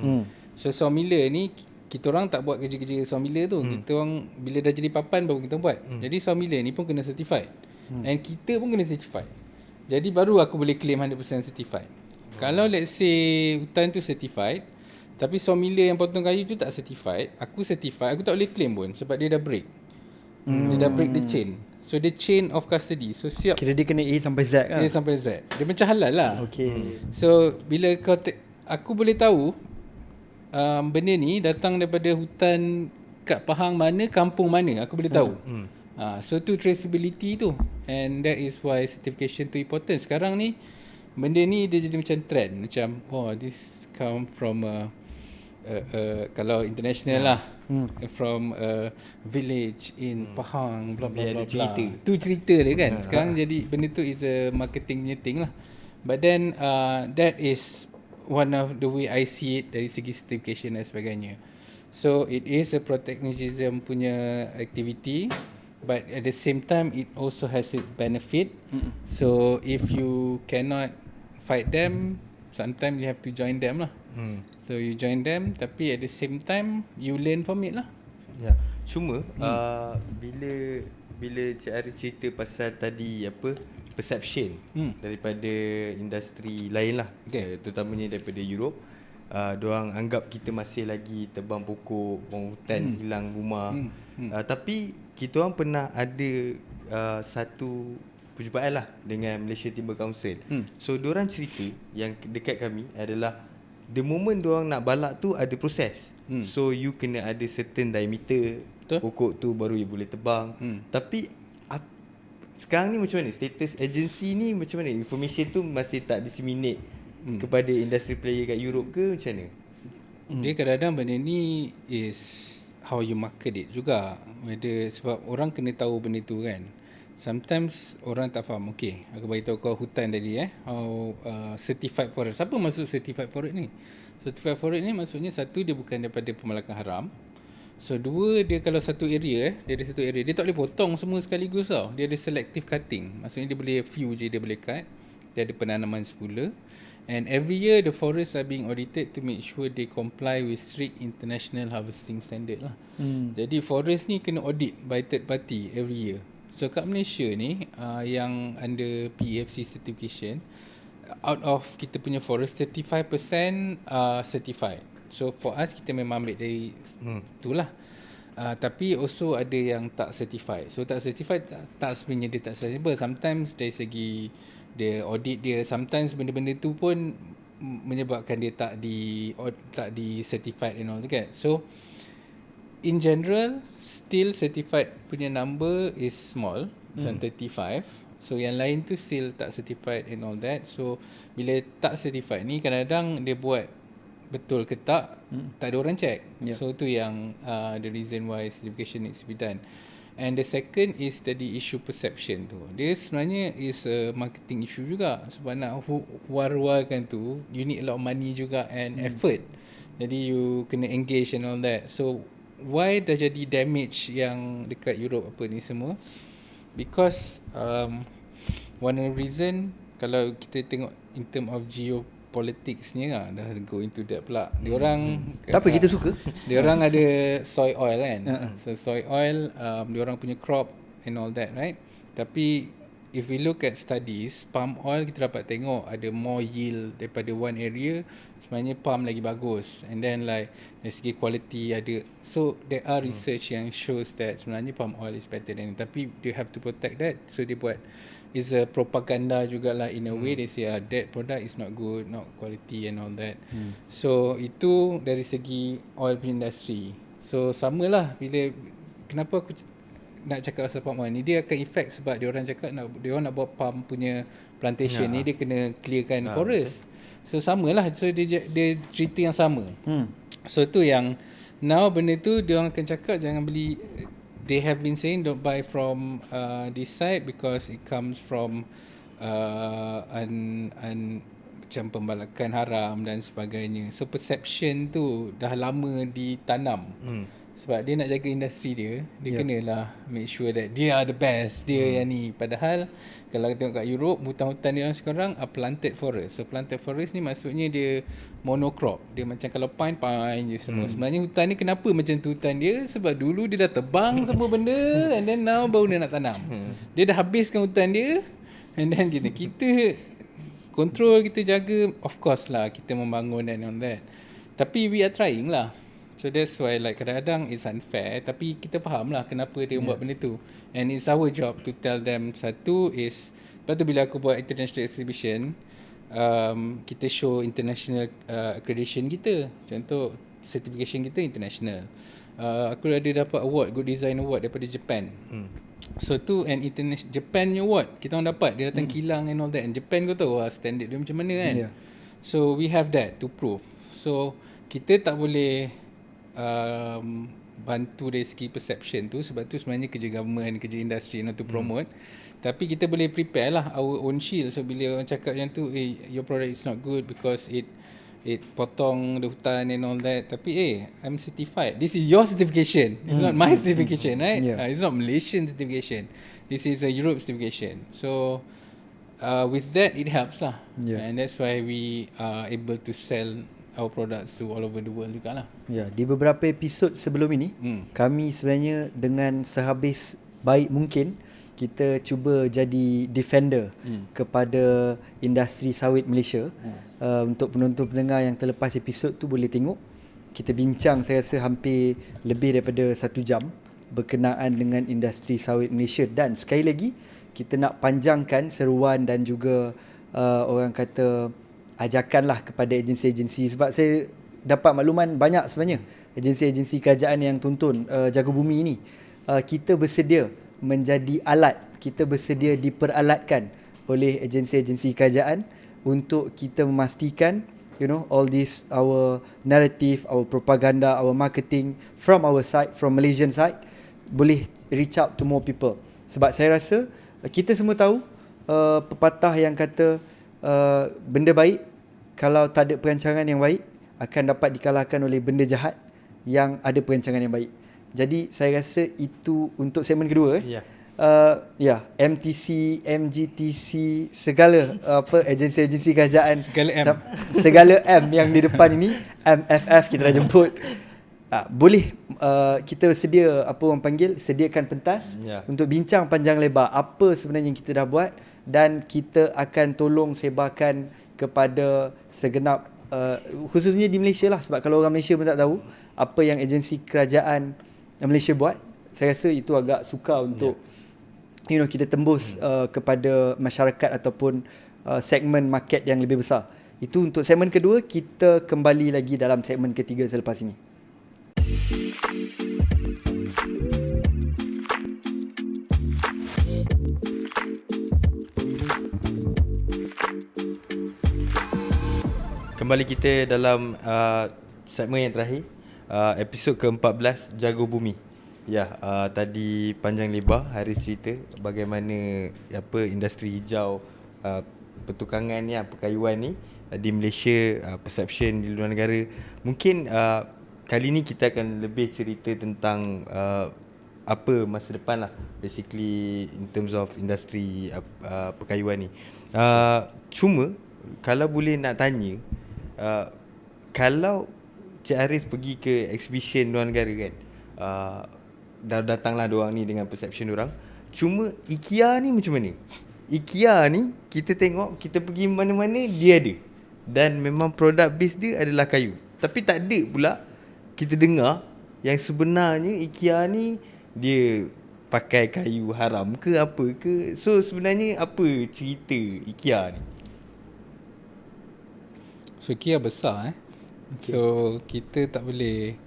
So sawmiller ni, kita orang tak buat kerja-kerja sawmiller tu. Kita orang bila dah jadi papan baru kita buat. Jadi sawmiller ni pun kena certified. And kita pun kena certified. Jadi baru aku boleh claim 100% certified. Kalau let's say hutan tu certified, tapi sawmiller yang potong kayu tu tak certified, aku certified, aku tak boleh claim pun sebab dia dah break. Dia dah break the chain. So the chain of custody. So siap. Kira dia kena A sampai Z kan? A sampai Z. Dia macam halal lah. Okay. So bila aku boleh tahu benda ni datang daripada hutan kat Pahang mana, kampung mana, aku boleh tahu. So tu traceability tu. And that is why certification tu important. Sekarang ni benda ni dia jadi macam trend, macam this come from kalau international lah, from a village in Pahang, bla bla bla. Tu cerita dia kan. Sekarang jadi benda tu is a marketing punya thing lah. But then that is one of the way I see it dari segi certification dan sebagainya. So it is a protectionism punya activity, but at the same time it also has its benefit. So if you cannot fight them, sometimes you have to join them lah. So you join them, tapi at the same time you learn from it lah. Ya. Cuma bila Cik Harith cerita pasal tadi perception daripada industri lain lah, terutamanya daripada Europe, diorang anggap kita masih lagi tebang pokok, hutan, hilang rumah. Tapi kita orang pernah ada satu perjumpaan lah dengan Malaysia Timber Council. So diorang cerita yang dekat kami adalah the moment diorang nak balak tu ada proses. So you kena ada certain diameter pokok tu baru you boleh tebang. Tapi sekarang ni macam mana status agency ni, macam mana information tu masih tak disseminate kepada industry player kat Europe ke macam mana? Dia kadang-kadang benda ni is how you market it juga. Sebab orang kena tahu benda tu kan. Sometimes orang tak faham. Okay, aku beritahu kau hutan tadi how certified forest. Apa maksud certified forest ni? Certified forest ni maksudnya satu, dia bukan daripada pembalakan haram. So dua, dia kalau satu area dia ada satu area, dia tak boleh potong semua sekaligus tau. Dia ada selective cutting. Maksudnya dia boleh few je dia boleh cut. Dia ada penanaman semula. And every year the forests are being audited to make sure they comply with strict international harvesting standard lah. Jadi forest ni kena audit by third party every year. So kat Malaysia ni yang under PEFC certification, out of kita punya forest 35% certified. So for us kita memang ambil dari itulah. Tapi also ada yang tak certified. So tak certified tak sebenarnya dia tak sustainable. Sometimes dari segi dia audit dia, sometimes benda-benda tu pun menyebabkan dia tak di certified and all that. So in general still certified punya number is small, 35. So yang lain tu still tak certified and all that. So bila tak certified ni kadang-kadang dia buat betul ke tak, tak ada orang check. So tu yang the reason why certification needs to be done. And the second is tadi issue perception tu. Dia sebenarnya is a marketing issue juga. Sebab nak war-warkan tu, you need a lot of money juga and effort. Jadi you kena engage and all that. So why dah jadi damage yang dekat Europe apa ni semua? Because one of the reason, kalau kita tengok in term of geopolitics ni lah, dah go into that pula. Diorang tak apa, kita suka. Diorang ada soy oil kan. So soy oil, diorang punya crop and all that, right? Tapi if we look at studies, palm oil kita dapat tengok ada more yield daripada one area. Sebenarnya palm lagi bagus. And then like dari segi quality ada. So there are research yang shows that sebenarnya palm oil is better than it. Tapi they have to protect that. So dia buat is a propaganda jugalah in a way. They say that product is not good, not quality and all that. So itu dari segi oil industry. So samalah bila kenapa aku nak cakap pasal palm oil ni, dia akan effect sebab dia orang cakap dia orang nak buat palm punya plantation ni, dia kena clearkan forest. So samalah, so dia cerita yang sama. So tu yang now benda tu dia orang akan cakap jangan beli. They have been saying don't buy from this side because it comes from macam pembalakan haram dan sebagainya. So perception tu dah lama ditanam. Sebab dia nak jaga industri dia kenalah make sure that dia are the best, dia yang ni. Padahal kalau kita tengok kat Europe, hutan-hutan dia orang sekarang are planted forest. So planted forest ni maksudnya dia monocrop. Dia macam kalau pine je semua. Sebenarnya hutan ni kenapa macam tu hutan dia? Sebab dulu dia dah tebang semua benda and then now baru dia nak tanam. Dia dah habiskan hutan dia and then kita control, kita jaga. Of course lah kita membangun and all that. Tapi we are trying lah. So that's why like kadang-kadang it's unfair, tapi kita faham lah kenapa dia buat benda tu. And it's our job to tell them. Satu is, lepas tu bila aku buat international exhibition, kita show international accreditation kita. Contoh certification kita international. Aku ada dapat award, Good Design Award daripada Japan. So tu and international Japan punya award kita orang dapat. Dia datang kilang and all that. And Japan kau tahu standard dia macam mana kan. So we have that to prove. So kita tak boleh bantu dari segi perception tu, sebab tu sebenarnya kerja government, kerja industri nak to promote. Tapi kita boleh prepare lah our own shield. So bila orang cakap yang tu, your product is not good because it potong the hutan and all that. Tapi I'm certified. This is your certification. It's not my certification, right? It's not Malaysian certification. This is a Europe certification. So with that it helps lah. And that's why we are able to sell our products to all over the world juga lah. Di beberapa episod sebelum ini, kami sebenarnya dengan sehabis baik mungkin kita cuba jadi defender kepada industri sawit Malaysia. Untuk penonton-pendengar yang terlepas episod tu boleh tengok. Kita bincang saya rasa hampir lebih daripada 1 jam berkenaan dengan industri sawit Malaysia. Dan sekali lagi kita nak panjangkan seruan dan juga orang kata ajakanlah kepada agensi-agensi, sebab saya dapat makluman banyak sebenarnya agensi-agensi kerajaan yang tonton Jaga Bumi ini. Kita bersedia menjadi alat, kita bersedia diperalatkan oleh agensi-agensi kerajaan untuk kita memastikan all this our narrative, our propaganda, our marketing from our side, from Malaysian side boleh reach out to more people. Sebab saya rasa kita semua tahu pepatah yang kata benda baik kalau tak ada perancangan yang baik akan dapat dikalahkan oleh benda jahat yang ada perancangan yang baik. Jadi saya rasa itu untuk segmen kedua. MTC, MGTC, segala agensi-agensi kerajaan, segala M yang di depan ini, MFF kita dah jemput. Boleh kita sedia, apa orang panggil, sediakan pentas untuk bincang panjang lebar apa sebenarnya yang kita dah buat dan kita akan tolong sebarkan kepada segenap khususnya di Malaysia lah, sebab kalau orang Malaysia pun tak tahu apa yang agensi kerajaan Malaysia buat, saya rasa itu agak sukar untuk kita tembus kepada masyarakat ataupun segmen market yang lebih besar. Itu untuk segmen kedua. Kita kembali lagi dalam segmen ketiga selepas ini. Kembali kita dalam segmen yang terakhir, episod ke-14, Jago Bumi. Tadi panjang lebar Harith cerita bagaimana industri hijau pertukangan ni, perkayuan ni di Malaysia, perception di luar negara. Mungkin kali ni kita akan lebih cerita tentang apa masa depan lah, basically in terms of industri perkayuan ni. Cuma kalau boleh nak tanya, kalau Cik Harith pergi ke exhibition luar negara kan, datanglah diorang ni dengan perception diorang. Cuma IKEA ni macam mana? IKEA ni kita tengok, kita pergi mana-mana dia ada, dan memang produk base dia adalah kayu. Tapi tak ada pula kita dengar yang sebenarnya IKEA ni dia pakai kayu haram ke apa ke. So sebenarnya apa cerita IKEA ni? So IKEA besar okay. So kita tak boleh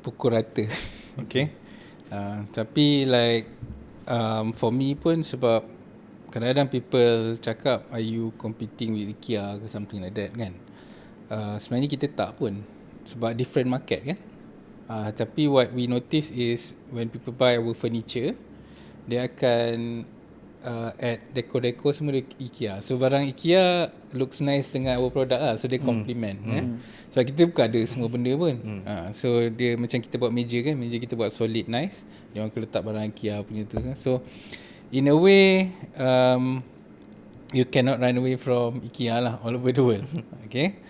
pukul rata. Okay. Tapi like for me pun, sebab kadang-kadang people cakap, are you competing with IKEA ke something like that kan. Sebenarnya kita tak pun, sebab different market kan. Tapi what we notice is when people buy our furniture, dia akan add decor-decor semua dari IKEA. So barang IKEA looks nice dengan our product lah, so dia complement Sebab kita bukan ada semua benda pun. So dia macam kita buat meja kan, meja kita buat solid nice, dia orang letak barang IKEA punya tu kan. So in a way you cannot run away from IKEA lah all over the world. Okay.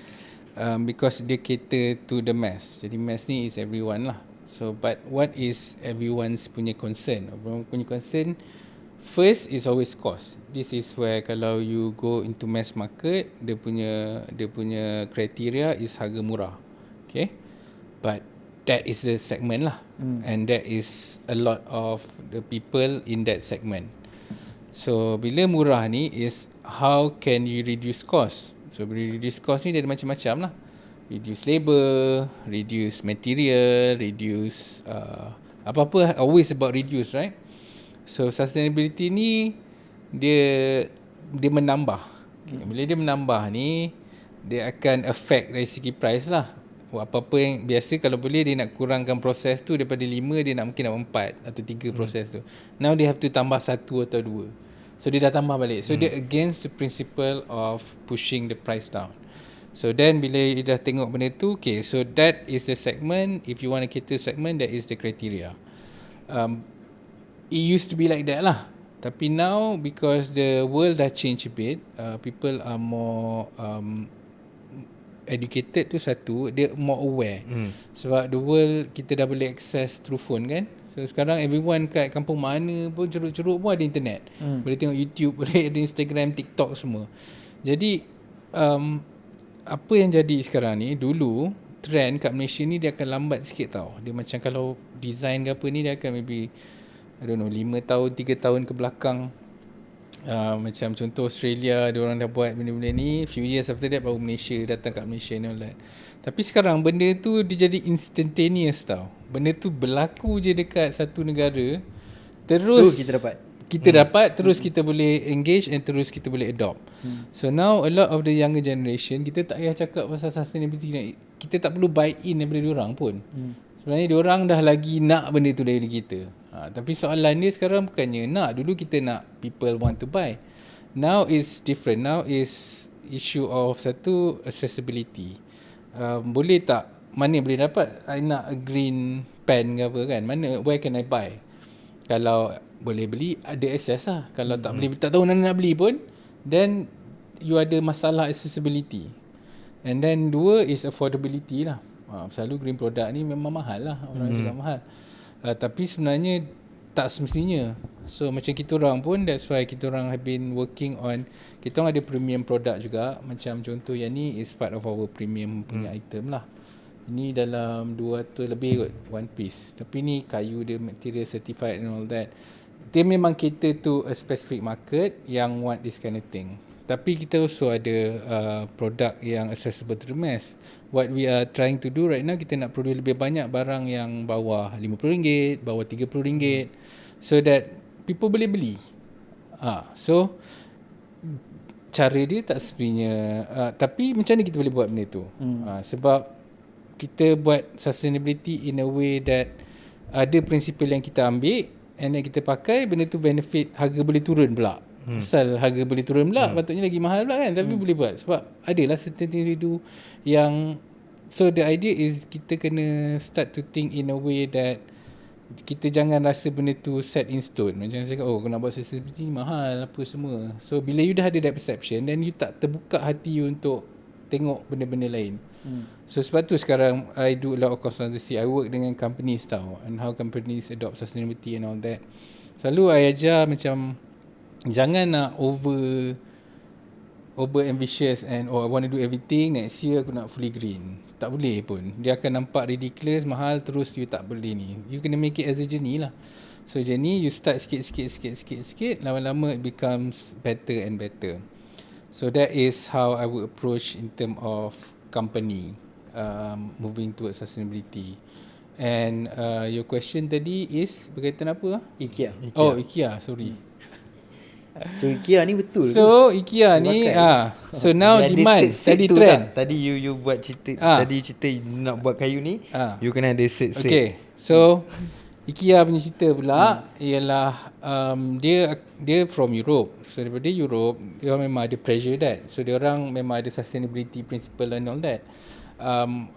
Because they cater to the mass. Jadi mass ni is everyone lah. So but what is everyone's punya concern? Everyone punya concern first is always cost. This is where kalau you go into mass market, dia punya criteria is harga murah. Okay. But that is the segment lah. And that is a lot of the people in that segment. So bila murah ni is how can you reduce cost? So reduce cost ni dia ada macam-macam lah. Reduce labor, reduce material, reduce apa-apa, always about reduce, right? So sustainability ni dia menambah. Okay. Bila dia menambah ni, dia akan affect dari segi price lah. Apa-apa yang biasa kalau boleh dia nak kurangkan proses tu daripada 5, dia nak mungkin nak 4 atau 3 proses tu. Now they have to tambah 1 atau 2. So dia dah tambah balik. So dia against the principle of pushing the price down. So then bila you dah tengok benda tu, okay, so that is the segment. If you want to cater segment, that is the criteria. It used to be like that lah. Tapi now because the world dah change a bit, people are more educated tu satu, dia more aware. Sebab the world kita dah boleh access through phone kan. So sekarang everyone kat kampung mana pun, ceruk-ceruk pun ada internet. Boleh tengok YouTube, boleh ada Instagram, TikTok semua. Jadi apa yang jadi sekarang ni, dulu trend kat Malaysia ni dia akan lambat sikit tau. Dia macam kalau design ke apa ni, dia akan maybe I don't know 5 tahun, 3 tahun ke belakang. Macam contoh Australia, dia orang dah buat benda-benda ni, few years after that baru Malaysia datang kat Malaysia and all that. Tapi sekarang benda tu dia jadi instantaneous tau. Benda tu berlaku je dekat satu negara, terus tu kita dapat terus kita boleh engage and terus kita boleh adopt. So now a lot of the younger generation, kita tak payah cakap pasal sustainability, kita tak perlu buy in daripada diorang pun. Sebenarnya diorang dah lagi nak benda tu dari kita. Tapi soalan dia sekarang bukannya nak, dulu kita nak people want to buy. Now is different. Now is issue of satu accessibility. Boleh tak, mana boleh dapat? I nak a green pen ke apa kan, mana, where can I buy? Kalau boleh beli, ada access lah. Kalau tak boleh, tak tahu mana nak beli pun, then you ada masalah accessibility. And then dua is affordability lah. Selalu green product ni memang mahal lah, orang cakap mahal. Tapi sebenarnya tak semestinya. So macam kita orang pun, that's why kita orang have been working on, kita orang ada premium product juga. Macam contoh yang ni is part of our premium punya item lah. Ini dalam 200 lebih kot, one piece. Tapi ni kayu dia, material certified and all that. Dia memang cater to a specific market yang want this kind of thing. Tapi kita also ada produk yang accessible to the mass. What we are trying to do right now, kita nak produce lebih banyak barang yang bawah RM50, bawah RM30, so that people boleh beli. So cara dia tak sebenarnya, tapi macam mana kita boleh buat benda tu? Sebab kita buat sustainability in a way that ada prinsipal yang kita ambil and then kita pakai, benda tu benefit, harga boleh turun pula. Asal harga boleh turun pula, patutnya lagi mahal pula kan, tapi boleh buat. Sebab adalah certain things we do yang, so the idea is kita kena start to think in a way that kita jangan rasa benda tu set in stone. Macam saya cakap, oh aku nak buat sustainability ni mahal apa semua. So bila you dah ada that perception, then you tak terbuka hati you untuk tengok benda-benda lain. So sebab tu sekarang I do a lot of consultancy. I work dengan companies tau, and how companies adopt sustainability and all that. Selalu I ajar macam, jangan nak over ambitious and I want to do everything, next year aku nak fully green. Tak boleh pun. Dia akan nampak ridiculous, mahal, terus you tak boleh ni. You kena make it as a journey lah. So journey, you start sikit, lama-lama it becomes better and better. So that is how I would approach in term of company moving towards sustainability. And your question tadi is berkaitan apa? IKEA. Oh, IKEA, sorry. So IKEA ni betul. So IKEA ni so now demand tadi trend. Tadi you buat cerita, tadi cerita nak buat kayu ni, you kena ada set. Okay. So IKEA punya cerita pula ialah dia from Europe. So daripada Europe, dia memang ada pressure that. So dia orang memang ada sustainability principle and all that.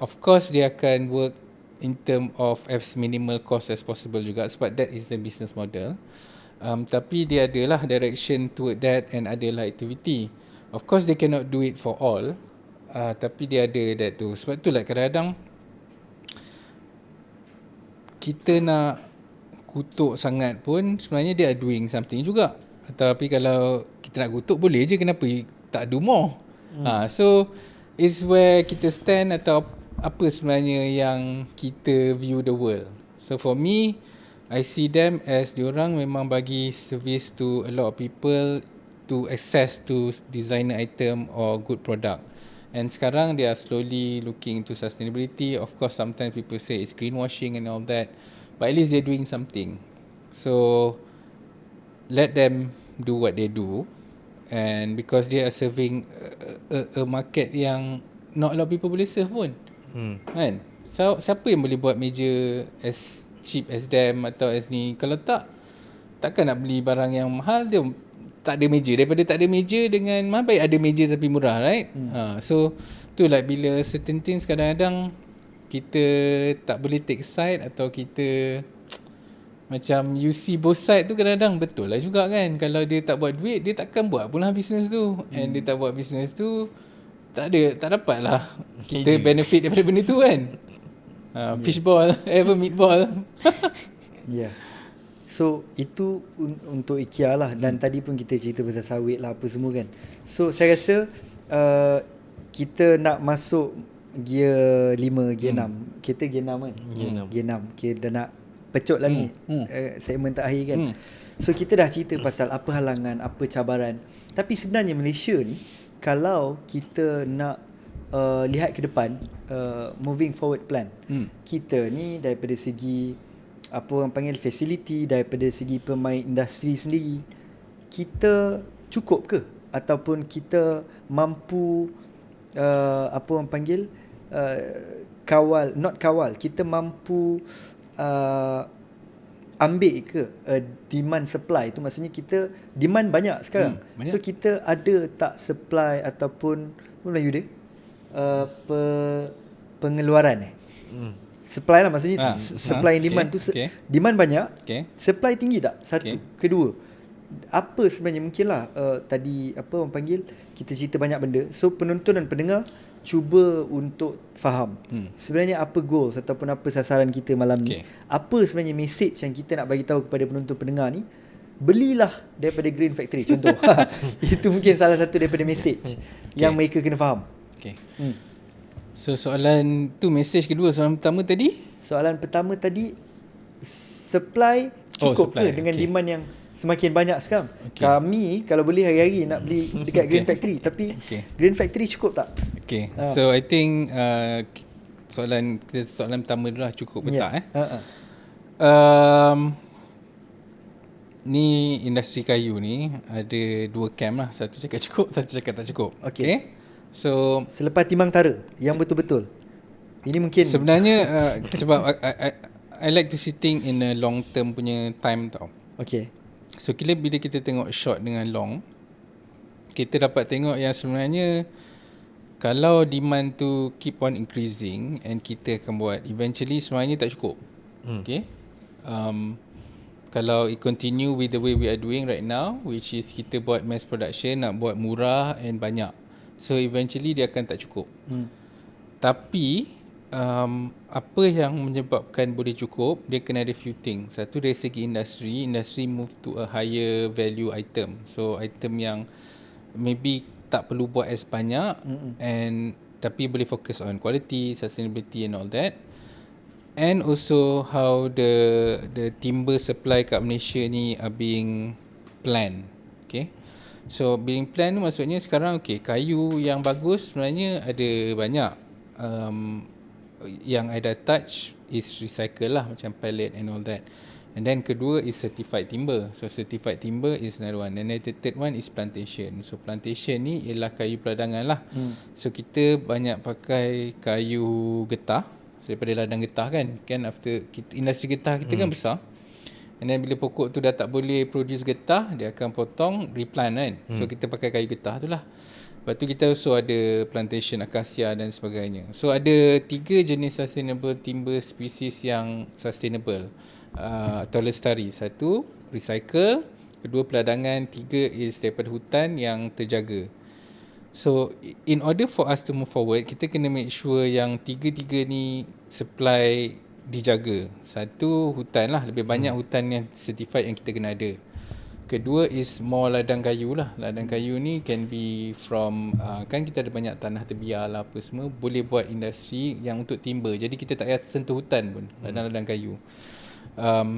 Of course dia akan work in term of as minimal cost as possible juga, sebab that is the business model. Tapi dia adalah direction toward that and adalah activity. Of course they cannot do it for all, tapi dia ada that tu. Sebab tu lah kadang-kadang kita nak kutuk sangat pun sebenarnya dia are doing something juga. Tapi kalau kita nak kutuk boleh je, kenapa tak do more? So is where kita stand atau apa sebenarnya yang kita view the world. So for me, I see them as diorang memang bagi service to a lot of people to access to designer item or good product. And sekarang they are slowly looking into sustainability. Of course, sometimes people say it's greenwashing and all that, but at least they're doing something. So let them do what they do, and because they are serving a market yang not a lot of people boleh serve pun, kan? So siapa yang boleh buat meja as cheap as them atau as ni? Kalau takkan nak beli barang yang mahal, dia tak ada meja. Daripada tak ada meja dengan mahal, baik ada meja tapi murah, right? So tu like bila certain things kadang-kadang kita tak boleh take side, atau kita macam you see both side tu, kadang-kadang betul lah juga kan. Kalau dia tak buat duit, dia takkan buat pun lah business tu. And dia tak buat business tu, tak dapat lah kita benefit daripada benda tu kan. Fishball, meatball. Yeah. So itu untuk IKEA lah. Dan tadi pun kita cerita pasal sawit lah apa semua kan. So saya rasa kita nak masuk gear 5, gear 6. Kita gear 6 kan? Gear 6. Kita nak pecut lah ni segmen terakhir kan. So kita dah cerita pasal apa halangan, apa cabaran. Tapi sebenarnya Malaysia ni, kalau kita nak lihat ke depan, moving forward plan, kita ni daripada segi apa orang panggil facility, daripada segi pemain industri sendiri, kita cukup ke? Ataupun kita mampu apa orang panggil kawal, kita mampu ambil ke demand supply tu? Maksudnya kita demand banyak sekarang, banyak. So kita ada tak supply ataupun apa Melayu dia pengeluaran supply lah, maksudnya supply and demand tu demand banyak, supply tinggi tak? Satu. Kedua, apa sebenarnya mungkinlah tadi apa orang panggil, kita cerita banyak benda, so penonton dan pendengar cuba untuk faham sebenarnya apa goals ataupun apa sasaran kita malam ni. Apa sebenarnya message yang kita nak bagi tahu kepada penonton pendengar ni. Belilah daripada Green Factory contoh. Itu mungkin salah satu daripada message yang mereka kena faham. So soalan tu, message kedua. Soalan pertama tadi? Soalan pertama tadi, supply cukup ke dengan demand yang semakin banyak sekarang? Kami kalau boleh hari-hari nak beli dekat Green Factory, tapi Green Factory cukup tak? So I think soalan pertama dulu lah, cukup ke tak ni industri kayu ni ada dua camp lah. Satu cakap cukup, satu cakap tak cukup. So selepas timbang tara yang betul-betul, ini mungkin sebenarnya sebab I like to sitting in a long term punya time tau. So bila kita tengok short dengan long, kita dapat tengok yang sebenarnya kalau demand tu keep on increasing and kita akan buat, eventually sebenarnya tak cukup. Kalau it continue with the way we are doing right now, which is kita buat mass production, nak buat murah and banyak, so eventually dia akan tak cukup. Tapi apa yang menyebabkan boleh cukup, dia kena ada few things. Satu, dari segi industri move to a higher value item. So item yang maybe tak perlu buat as banyak and tapi boleh fokus on quality, sustainability and all that. And also how the timber supply kat Malaysia ni are being planned. So being planned maksudnya sekarang kayu yang bagus sebenarnya ada banyak. Yang I dah touch is recycle lah, macam pallet and all that. And then kedua is certified timber. So certified timber is another one. And then the third one is plantation. So plantation ni ialah kayu peradangan lah. So kita banyak pakai kayu getah daripada ladang getah kan after industri getah kita kan besar. And then bila pokok tu dah tak boleh produce getah, dia akan potong, replant kan. So kita pakai kayu getah tu lah. Lepas tu kita also ada plantation akasia dan sebagainya. So ada 3 jenis sustainable timber species yang sustainable atau lestari. 1, recycle. 2, peradangan. 3 is daripada hutan yang terjaga. So in order for us to move forward, kita kena make sure yang 3 ni supply dijaga. 1, hutan lah, lebih banyak hutan yang certified yang kita kena ada. Kedua is more ladang kayu lah. Ladang kayu ni can be from kan kita ada banyak tanah terbiar lah apa semua, boleh buat industri yang untuk timber. Jadi kita tak payah sentuh hutan pun, ladang-ladang kayu.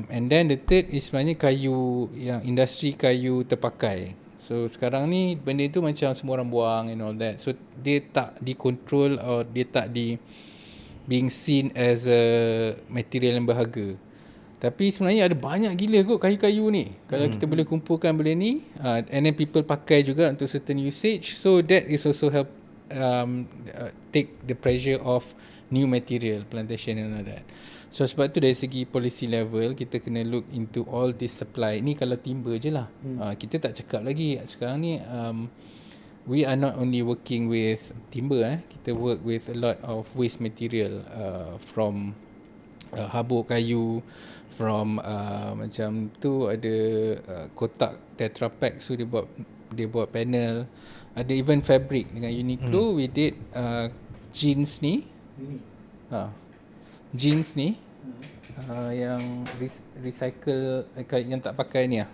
And then the third is sebenarnya kayu yang industri kayu terpakai. So sekarang ni benda tu macam semua orang buang and all that. So dia tak dikontrol or dia tak being seen as a material yang berharga. Tapi sebenarnya ada banyak gila kot kayu-kayu ni. Kalau kita boleh kumpulkan benda ni, and then people pakai juga untuk certain usage, so that is also help take the pressure of new material, plantation and all that. So sebab tu dari segi policy level, kita kena look into all this supply. Ni kalau timber je lah. Kita tak cakap lagi sekarang ni, we are not only working with timber, kita work with a lot of waste material, from habuk kayu, from macam tu ada kotak Tetra Pak, so dia buat panel. Ada even fabric dengan Uniqlo. We did jeans ni, jeans ni yang recycle, yang tak pakai ni lah,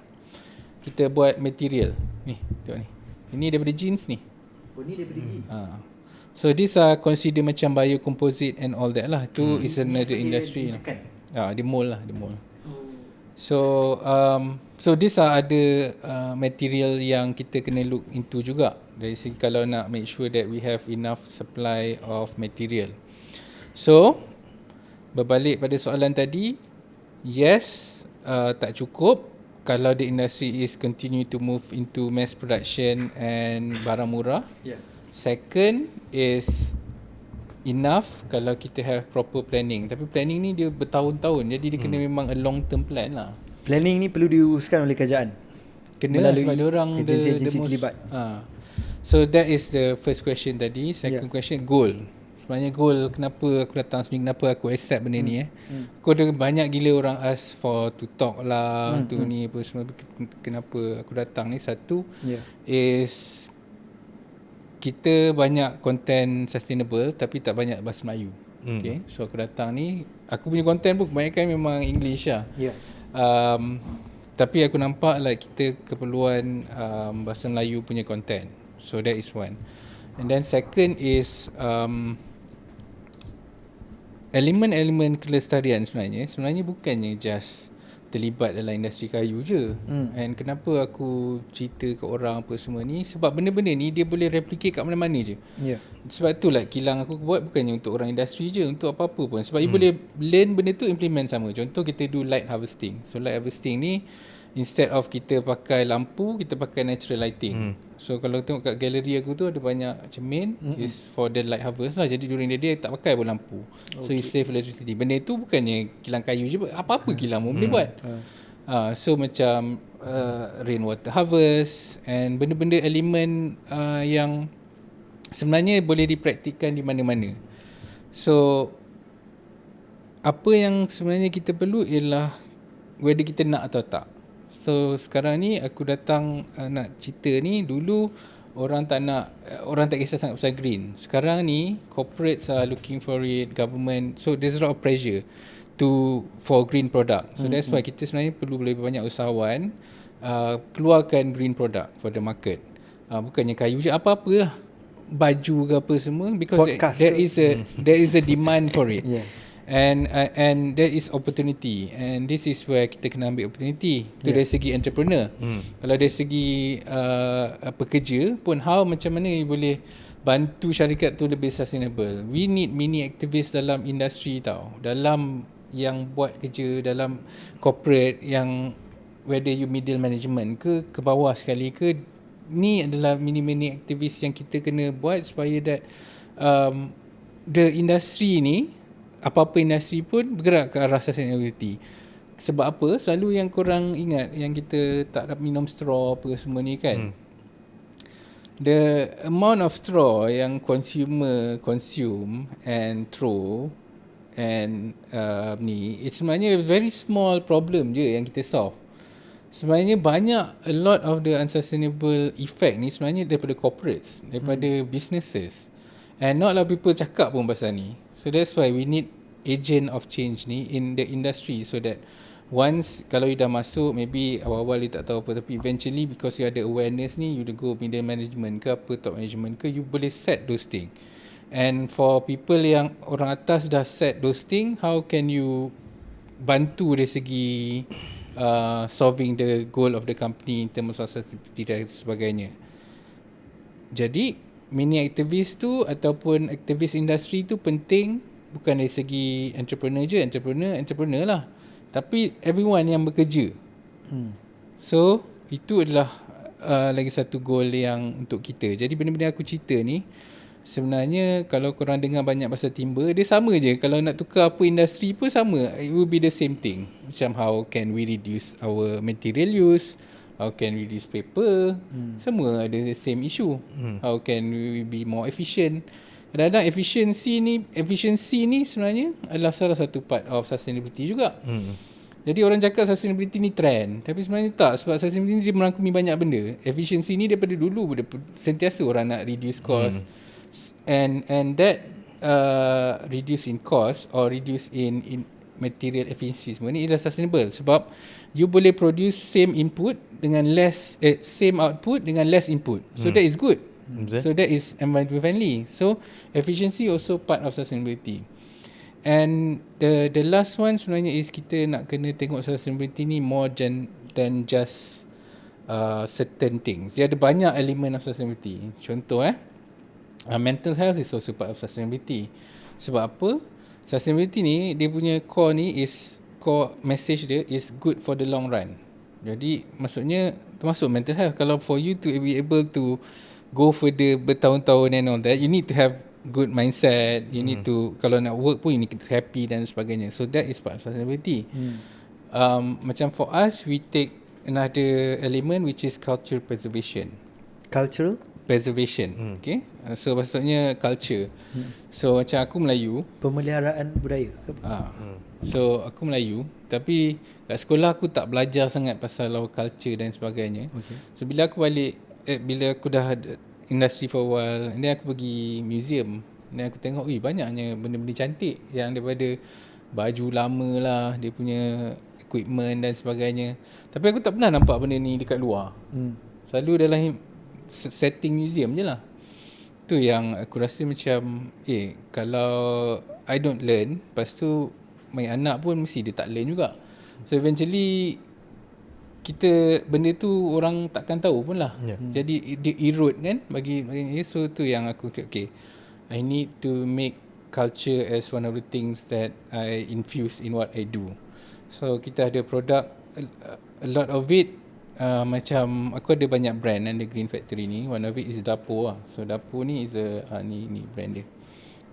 kita buat material ni, tengok ni, ini daripada jeans ni. Ni daripada jeans. So these are consider macam biocomposite and all that lah. Tu is another industry lah. Dia mold lah, dia mold. So these are ada material yang kita kena look into juga dari segi kalau nak make sure that we have enough supply of material. So berbalik pada soalan tadi, yes, tak cukup kalau the industry is continue to move into mass production and barang murah. Second is enough kalau kita have proper planning. Tapi planning ni dia bertahun-tahun, jadi dia kena memang a long term plan lah. Planning ni perlu diuruskan oleh kerajaan. Kena lah, sebab dia orang the most terlibat. So that is the first question tadi. Second question, goal. sebenarnya goal kenapa aku datang sini, kenapa aku accept benda ni aku ada banyak gila orang ask for to talk lah, tu ni apa semua. Kenapa aku datang ni, satu is kita banyak content sustainable tapi tak banyak bahasa Melayu. Okay, so aku datang ni, aku punya content pun kebanyakan memang English lah. Tapi aku nampak like kita keperluan bahasa Melayu punya content. So that is one. And then second is elemen-elemen kelestarian sebenarnya bukannya just terlibat dalam industri kayu je. And kenapa aku cerita ke orang apa semua ni, sebab benda-benda ni dia boleh replicate kat mana-mana je. Sebab tu like kilang aku buat bukannya untuk orang industri je, untuk apa-apa pun. Sebab you boleh learn benda tu, implement sama. Contoh kita do light harvesting. So light harvesting ni instead of kita pakai lampu, kita pakai natural lighting. So kalau tengok kat galeri aku tu ada banyak cermin, is for the light harvest lah. Jadi during the day tak pakai pun lampu. So you save electricity. Benda tu bukannya kilang kayu je, apa-apa kilang pun boleh buat. So macam rainwater harvest and benda-benda elemen yang sebenarnya boleh dipraktikkan di mana-mana. So apa yang sebenarnya kita perlu ialah whether kita nak atau tak. So sekarang ni aku datang nak cerita ni, dulu orang tak kisah sangat pasal green. Sekarang ni corporates are looking for it, government, so there's a lot of pressure for green product. So that's why kita sebenarnya perlu lebih banyak usahawan keluarkan green product for the market. Bukannya kayu je, apa-apa lah, baju ke apa semua, because there is a demand for it. And there is opportunity, and this is where kita kena ambil opportunity tu dari segi entrepreneur. Kalau dari segi pekerja pun, macam mana you boleh bantu syarikat tu lebih sustainable. We need mini activist dalam industri tau, dalam yang buat kerja dalam corporate, yang whether you middle management ke bawah sekali ke, ni adalah mini activist yang kita kena buat supaya that the industry ni, apa-apa industri pun bergerak ke arah sustainability. Sebab apa? Selalu yang korang ingat yang kita tak dapat minum straw apa semua ni kan, the amount of straw yang consumer consume and throw and ni, it's sebenarnya very small problem je yang kita solve. Sebenarnya a lot of the unsustainable effect ni sebenarnya daripada corporates, daripada businesses. And not a lot of people cakap pun pasal ni. So that's why we need agent of change ni in the industry, so that once kalau you dah masuk, maybe awal-awal you tak tahu apa, tapi eventually because you ada awareness ni, you go middle management ke apa, top management ke, you boleh set those things. And for people yang orang atas dah set those things, how can you bantu dari segi solving the goal of the company in terms of sustainability dan sebagainya. Jadi mini aktivis tu ataupun aktivis industri tu penting, bukan dari segi entrepreneur je, entrepreneur lah, tapi everyone yang bekerja. So itu adalah lagi satu goal yang untuk kita. Jadi benda-benda aku cerita ni sebenarnya kalau korang dengar banyak pasal timber, dia sama je. Kalau nak tukar apa industri pun sama, it will be the same thing. Macam how can we reduce our material use, how can we reduce paper, semua ada the same issue. How can we be more efficient. Kadang-kadang efficiency ni sebenarnya adalah salah satu part of sustainability juga. Jadi orang cakap sustainability ni trend, tapi sebenarnya tak, sebab sustainability ni dia merangkumi banyak benda. Efficiency ni daripada dulu sentiasa orang nak reduce cost, and that reduce in cost or reduce in material efficiency semua ni adalah sustainable, sebab you boleh produce same input dengan same output dengan less input. So that is good. So that is environmental friendly. So efficiency also part of sustainability. And the last one sebenarnya is kita nak kena tengok sustainability ni more than just certain things. Dia ada banyak elemen of sustainability. Contoh mental health is also part of sustainability. Sebab apa? Sustainability ni dia punya core message dia is good for the long run. Jadi maksudnya termasuk mental health. Kalau for you to be able to go further bertahun-tahun and all that, you need to have good mindset. You need to, kalau nak work pun you need to happy dan sebagainya. So that is part of sustainability. Macam for us, we take another element which is cultural preservation. Cultural preservation. Okay, so maksudnya culture. So macam aku Melayu, Pemeliharaan budaya ke? So aku Melayu, tapi kat sekolah aku tak belajar sangat pasal our culture dan sebagainya. So bila aku balik, bila aku dah industri for a while, and then aku pergi museum, dan aku tengok banyaknya benda-benda cantik yang daripada baju lama lah, dia punya equipment dan sebagainya. Tapi aku tak pernah nampak benda ni dekat luar. Selalu dalam setting museum je lah. Tu yang aku rasa macam kalau I don't learn, lepas tu my anak pun mesti dia tak learn juga. So eventually benda tu orang takkan tahu pun lah. Jadi dia erode kan bagi. So tu yang aku I need to make culture as one of the things that I infuse in what I do. So kita ada produk, a lot of it macam aku ada banyak brand under Green Factory ni. One of it is dapur lah. So dapur ni is ni brand dia.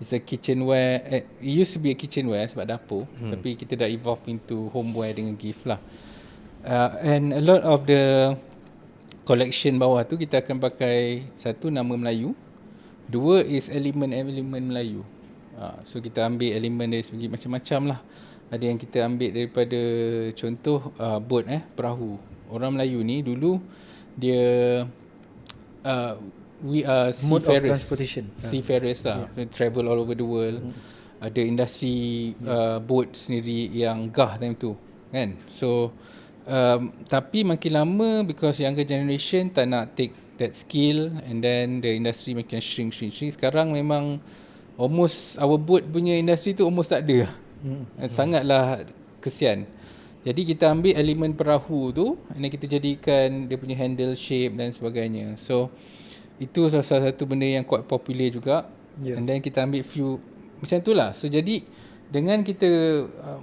It's a kitchenware. It used to be a kitchenware sebab dapur, tapi kita dah evolve into homeware dengan gift lah. And a lot of the collection bawah tu kita akan pakai, satu nama Melayu, dua is elemen-elemen Melayu. So kita ambil elemen dari segi macam-macam lah. Ada yang kita ambil daripada contoh boat, perahu. Orang Melayu ni dulu dia we are mode of transportation, seafarers lah. So, travel all over the world. Ada industri boat sendiri yang gah time tu kan. So tapi makin lama, because younger generation tak nak take that skill, and then the industry makin shrink. Sekarang memang almost our boat punya industri tu almost tak ada. Sangatlah kesian. Jadi kita ambil elemen perahu tu, and kita jadikan dia punya handle shape dan sebagainya. So itu salah satu benda yang quite popular juga. And then kita ambil few macam tu lah. So jadi dengan kita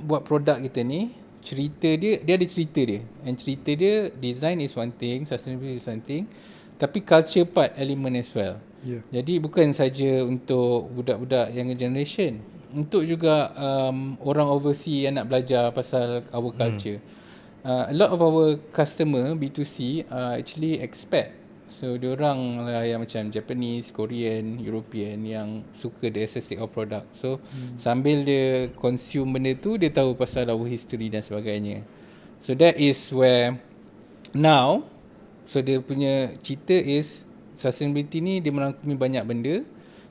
buat produk kita ni, cerita dia ada cerita dia. And cerita dia, design is one thing, sustainability is one thing, tapi culture part element as well. Jadi bukan saja untuk budak-budak younger generation, untuk juga orang overseas yang nak belajar pasal our culture. A lot of our customer B2C are actually expat. So diorang lah yang macam Japanese, Korean, European yang suka the aesthetic of product. So sambil dia consume benda tu, dia tahu pasal our history dan sebagainya. So that is where now, so dia punya cerita is sustainability ni dia merangkumi banyak benda.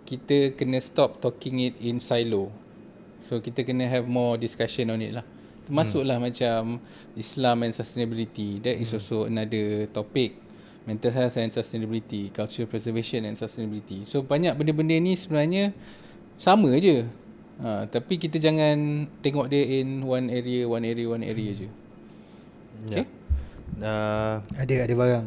Kita kena stop talking it in silo. So kita kena have more discussion on it lah. Termasuklah macam Islam and sustainability. That is also another topic. Mental health and sustainability, cultural preservation and sustainability. So banyak benda-benda ni sebenarnya sama je. Tapi kita jangan tengok dia in one area je. Okay? Ada barang.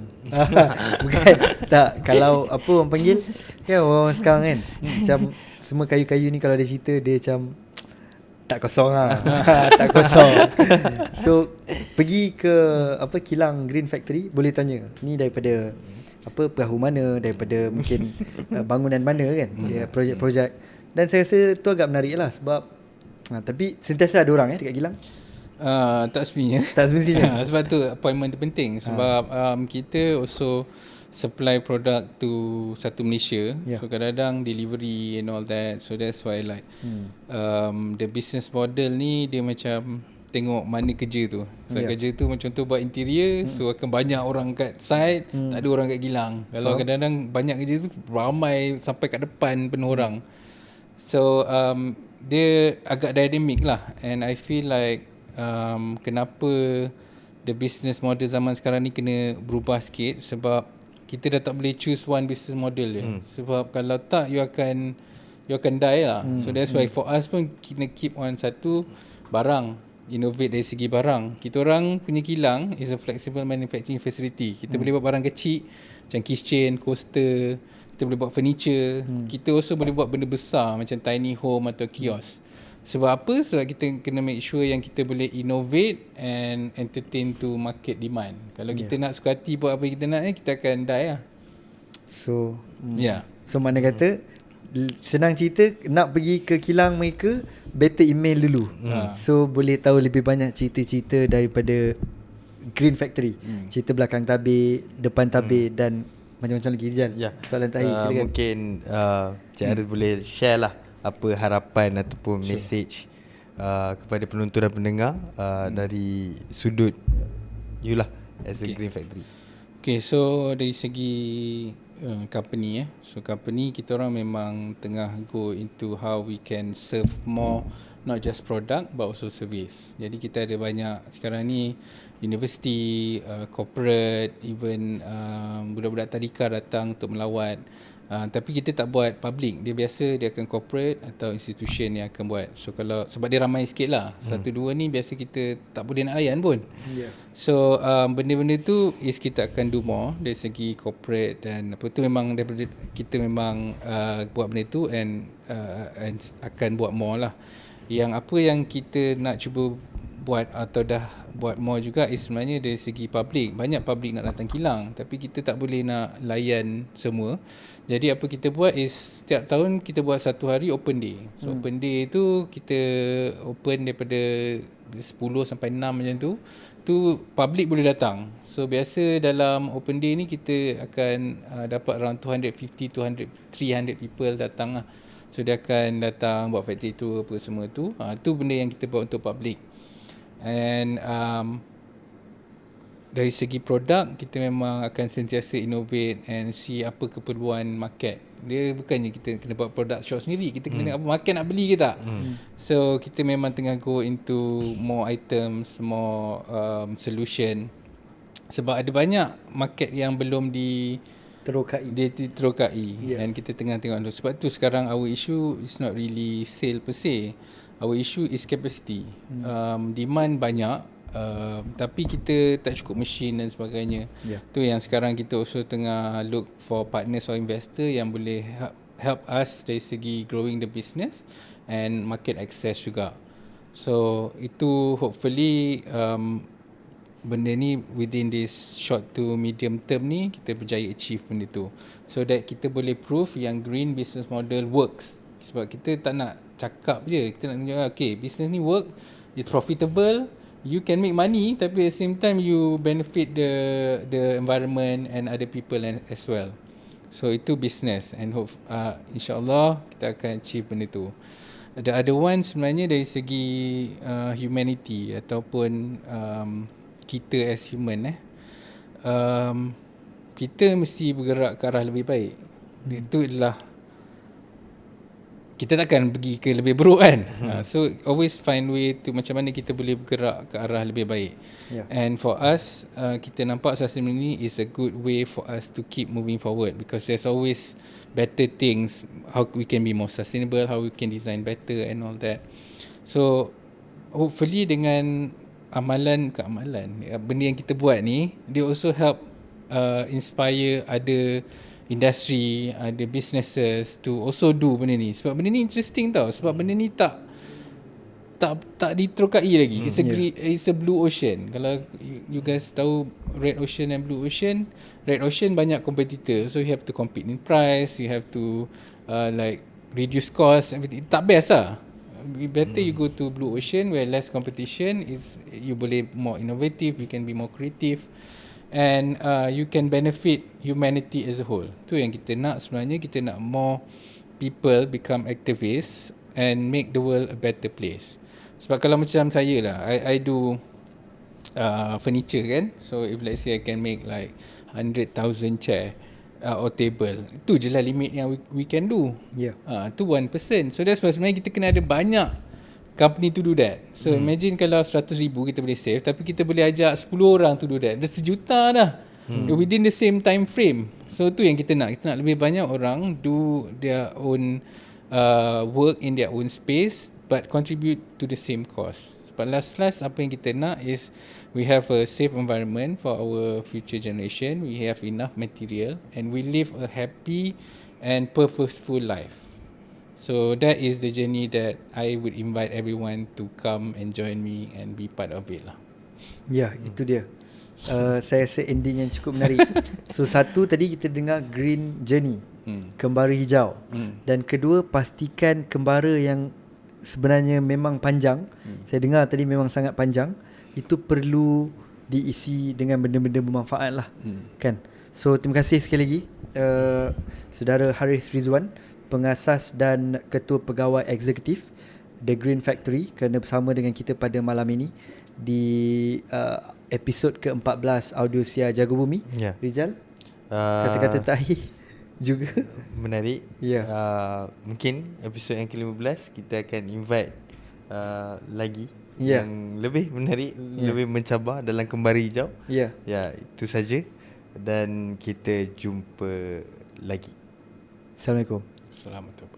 Bukan tak, kalau apa orang panggil kan, orang sekarang kan macam semua kayu-kayu ni kalau dia cerita dia macam tak kosong lah. Tak kosong. So pergi ke kilang Green Factory, boleh tanya ni daripada perahu mana, daripada mungkin bangunan mana kan, projek-projek. Dan saya rasa tu agak menarik lah sebab tapi sentiasa ada orang dekat kilang. Tak semestinya. Sebab tu appointment tu penting. Sebab kita also supply product to satu Malaysia. So kadang-kadang delivery and all that. So that's why like the business model ni dia macam tengok mana kerja tu. So kerja tu macam tu buat interior, so akan banyak orang kat site, tak ada orang kat kilang. Kalau kadang-kadang banyak kerja tu ramai sampai kat depan penuh orang. So dia agak dynamic lah. And I feel like kenapa the business model zaman sekarang ni kena berubah sikit, sebab kita dah tak boleh choose one business model je. Sebab kalau tak, you akan die lah. So that's why for us pun kena keep on satu barang, innovate dari segi barang. Kita orang punya kilang is a flexible manufacturing facility. Kita boleh buat barang kecil macam keychain, coaster, kita boleh buat furniture. Kita also boleh buat benda besar macam tiny home atau kiosk. Sebab apa? Sebab kita kena make sure yang kita boleh innovate and entertain to market demand. Kalau kita nak suka hati buat apa yang kita nak, kita akan die lah. So so mana kata senang cerita, nak pergi ke kilang mereka, better email dulu. So boleh tahu lebih banyak cerita-cerita daripada Green Factory. Cerita belakang tabir, depan tabir dan macam-macam lagi Rizal. Soalan terakhir silakan. Mungkin Cik Harith boleh share lah apa harapan ataupun message kepada penonton dan pendengar dari sudut you lah as a Green Factory. Okay, so dari segi company so company kita orang memang tengah go into how we can serve more, not just product but also service. Jadi kita ada banyak sekarang ni university, corporate, even budak-budak tadika datang untuk melawat. Tapi kita tak buat public. Dia biasa dia akan corporate atau institution yang akan buat. So kalau sebab dia ramai sikit lah, satu dua ni biasa kita tak boleh nak layan pun. So benda-benda tu is kita akan do more dari segi corporate dan apa tu, memang daripada kita memang buat benda tu and akan buat more lah. Yang apa yang kita nak cuba buat atau dah buat more juga is sebenarnya dari segi public. Banyak public nak datang kilang tapi kita tak boleh nak layan semua. Jadi apa kita buat is setiap tahun kita buat satu hari open day. So open day tu kita open daripada 10 sampai 6 macam tu. Tu public boleh datang. So biasa dalam open day ni kita akan dapat around 250 300 people datang lah. So dia akan datang buat factory tour apa semua tu. Tu benda yang kita buat untuk public. And dari segi produk kita memang akan sentiasa innovate and see apa keperluan market. Dia bukannya kita kena buat produk shop sendiri, kita kena tengok apa market nak beli ke tak. So kita memang tengah go into more items, more solution. Sebab ada banyak market yang belum diterokai. And kita tengah tengok tu. Sebab tu sekarang our issue is not really sale per se. Our issue is capacity. Demand banyak, tapi kita tak cukup mesin dan sebagainya. Tu yang sekarang kita also tengah look for partners or investor yang boleh help us dari segi growing the business and market access juga. So itu hopefully benda ni within this short to medium term ni kita berjaya achieve benda tu, so that kita boleh prove yang green business model works. Sebab kita tak nak cakap je, kita nak tunjuk okay, business ni work, it's profitable, you can make money, tapi at the same time you benefit the environment and other people as well. So itu business and hope insyaAllah kita akan achieve benda tu. The other one sebenarnya dari segi humanity ataupun kita as human kita mesti bergerak ke arah lebih baik. Itu adalah kita takkan pergi ke lebih buruk kan. So always find way to macam mana kita boleh bergerak ke arah lebih baik. And for us kita nampak sustainability is a good way for us to keep moving forward, because there's always better things, how we can be more sustainable, how we can design better and all that. So hopefully dengan benda yang kita buat ni, dia also help inspire other industry, ada businesses to also do benda ni. Sebab benda ni interesting tau. Sebab benda ni tak diterokai lagi. It's a blue ocean. Kalau you guys tahu red ocean and blue ocean, red ocean banyak competitor, so you have to compete in price, you have to like reduce cost, everything. Tak best lah. Better you go to blue ocean where less competition, is you boleh more innovative, you can be more creative, and you can benefit humanity as a whole. Tu yang kita nak sebenarnya. Kita nak more people become activists and make the world a better place. Sebab kalau macam saya lah, I do furniture kan. So if let's say I can make like 100,000 chair or table, itu je lah limit yang we can do. Tu 1%. So that's why sebenarnya kita kena ada banyak company to do that. So imagine kalau 100,000 kita boleh save, tapi kita boleh ajak 10 orang to do that, dah 1 juta dah within the same time frame. So tu yang kita nak. Kita nak lebih banyak orang do their own work in their own space but contribute to the same cause. But last apa yang kita nak is we have a safe environment for our future generation, we have enough material, and we live a happy and purposeful life. So that is the journey that I would invite everyone to come and join me and be part of it lah. Itu dia. Saya rasa ending yang cukup menarik. So satu tadi kita dengar green journey, kembara hijau, dan kedua pastikan kembara yang sebenarnya memang panjang. Saya dengar tadi memang sangat panjang. Itu perlu diisi dengan benda-benda bermanfaat lah, kan. So terima kasih sekali lagi Saudara Harith Ridzuan, Pengasas dan Ketua Pegawai Eksekutif The Green Factory, kerana bersama dengan kita pada malam ini di episod ke-14 Audio Siar Jaga Bumi. Rizal, kata-kata terakhir juga menarik. Mungkin episod yang ke-15 kita akan invite lagi yang lebih menarik, lebih mencabar dalam kembari hijau. Itu saja, dan kita jumpa lagi. Assalamualaikum. Assalamualaikum.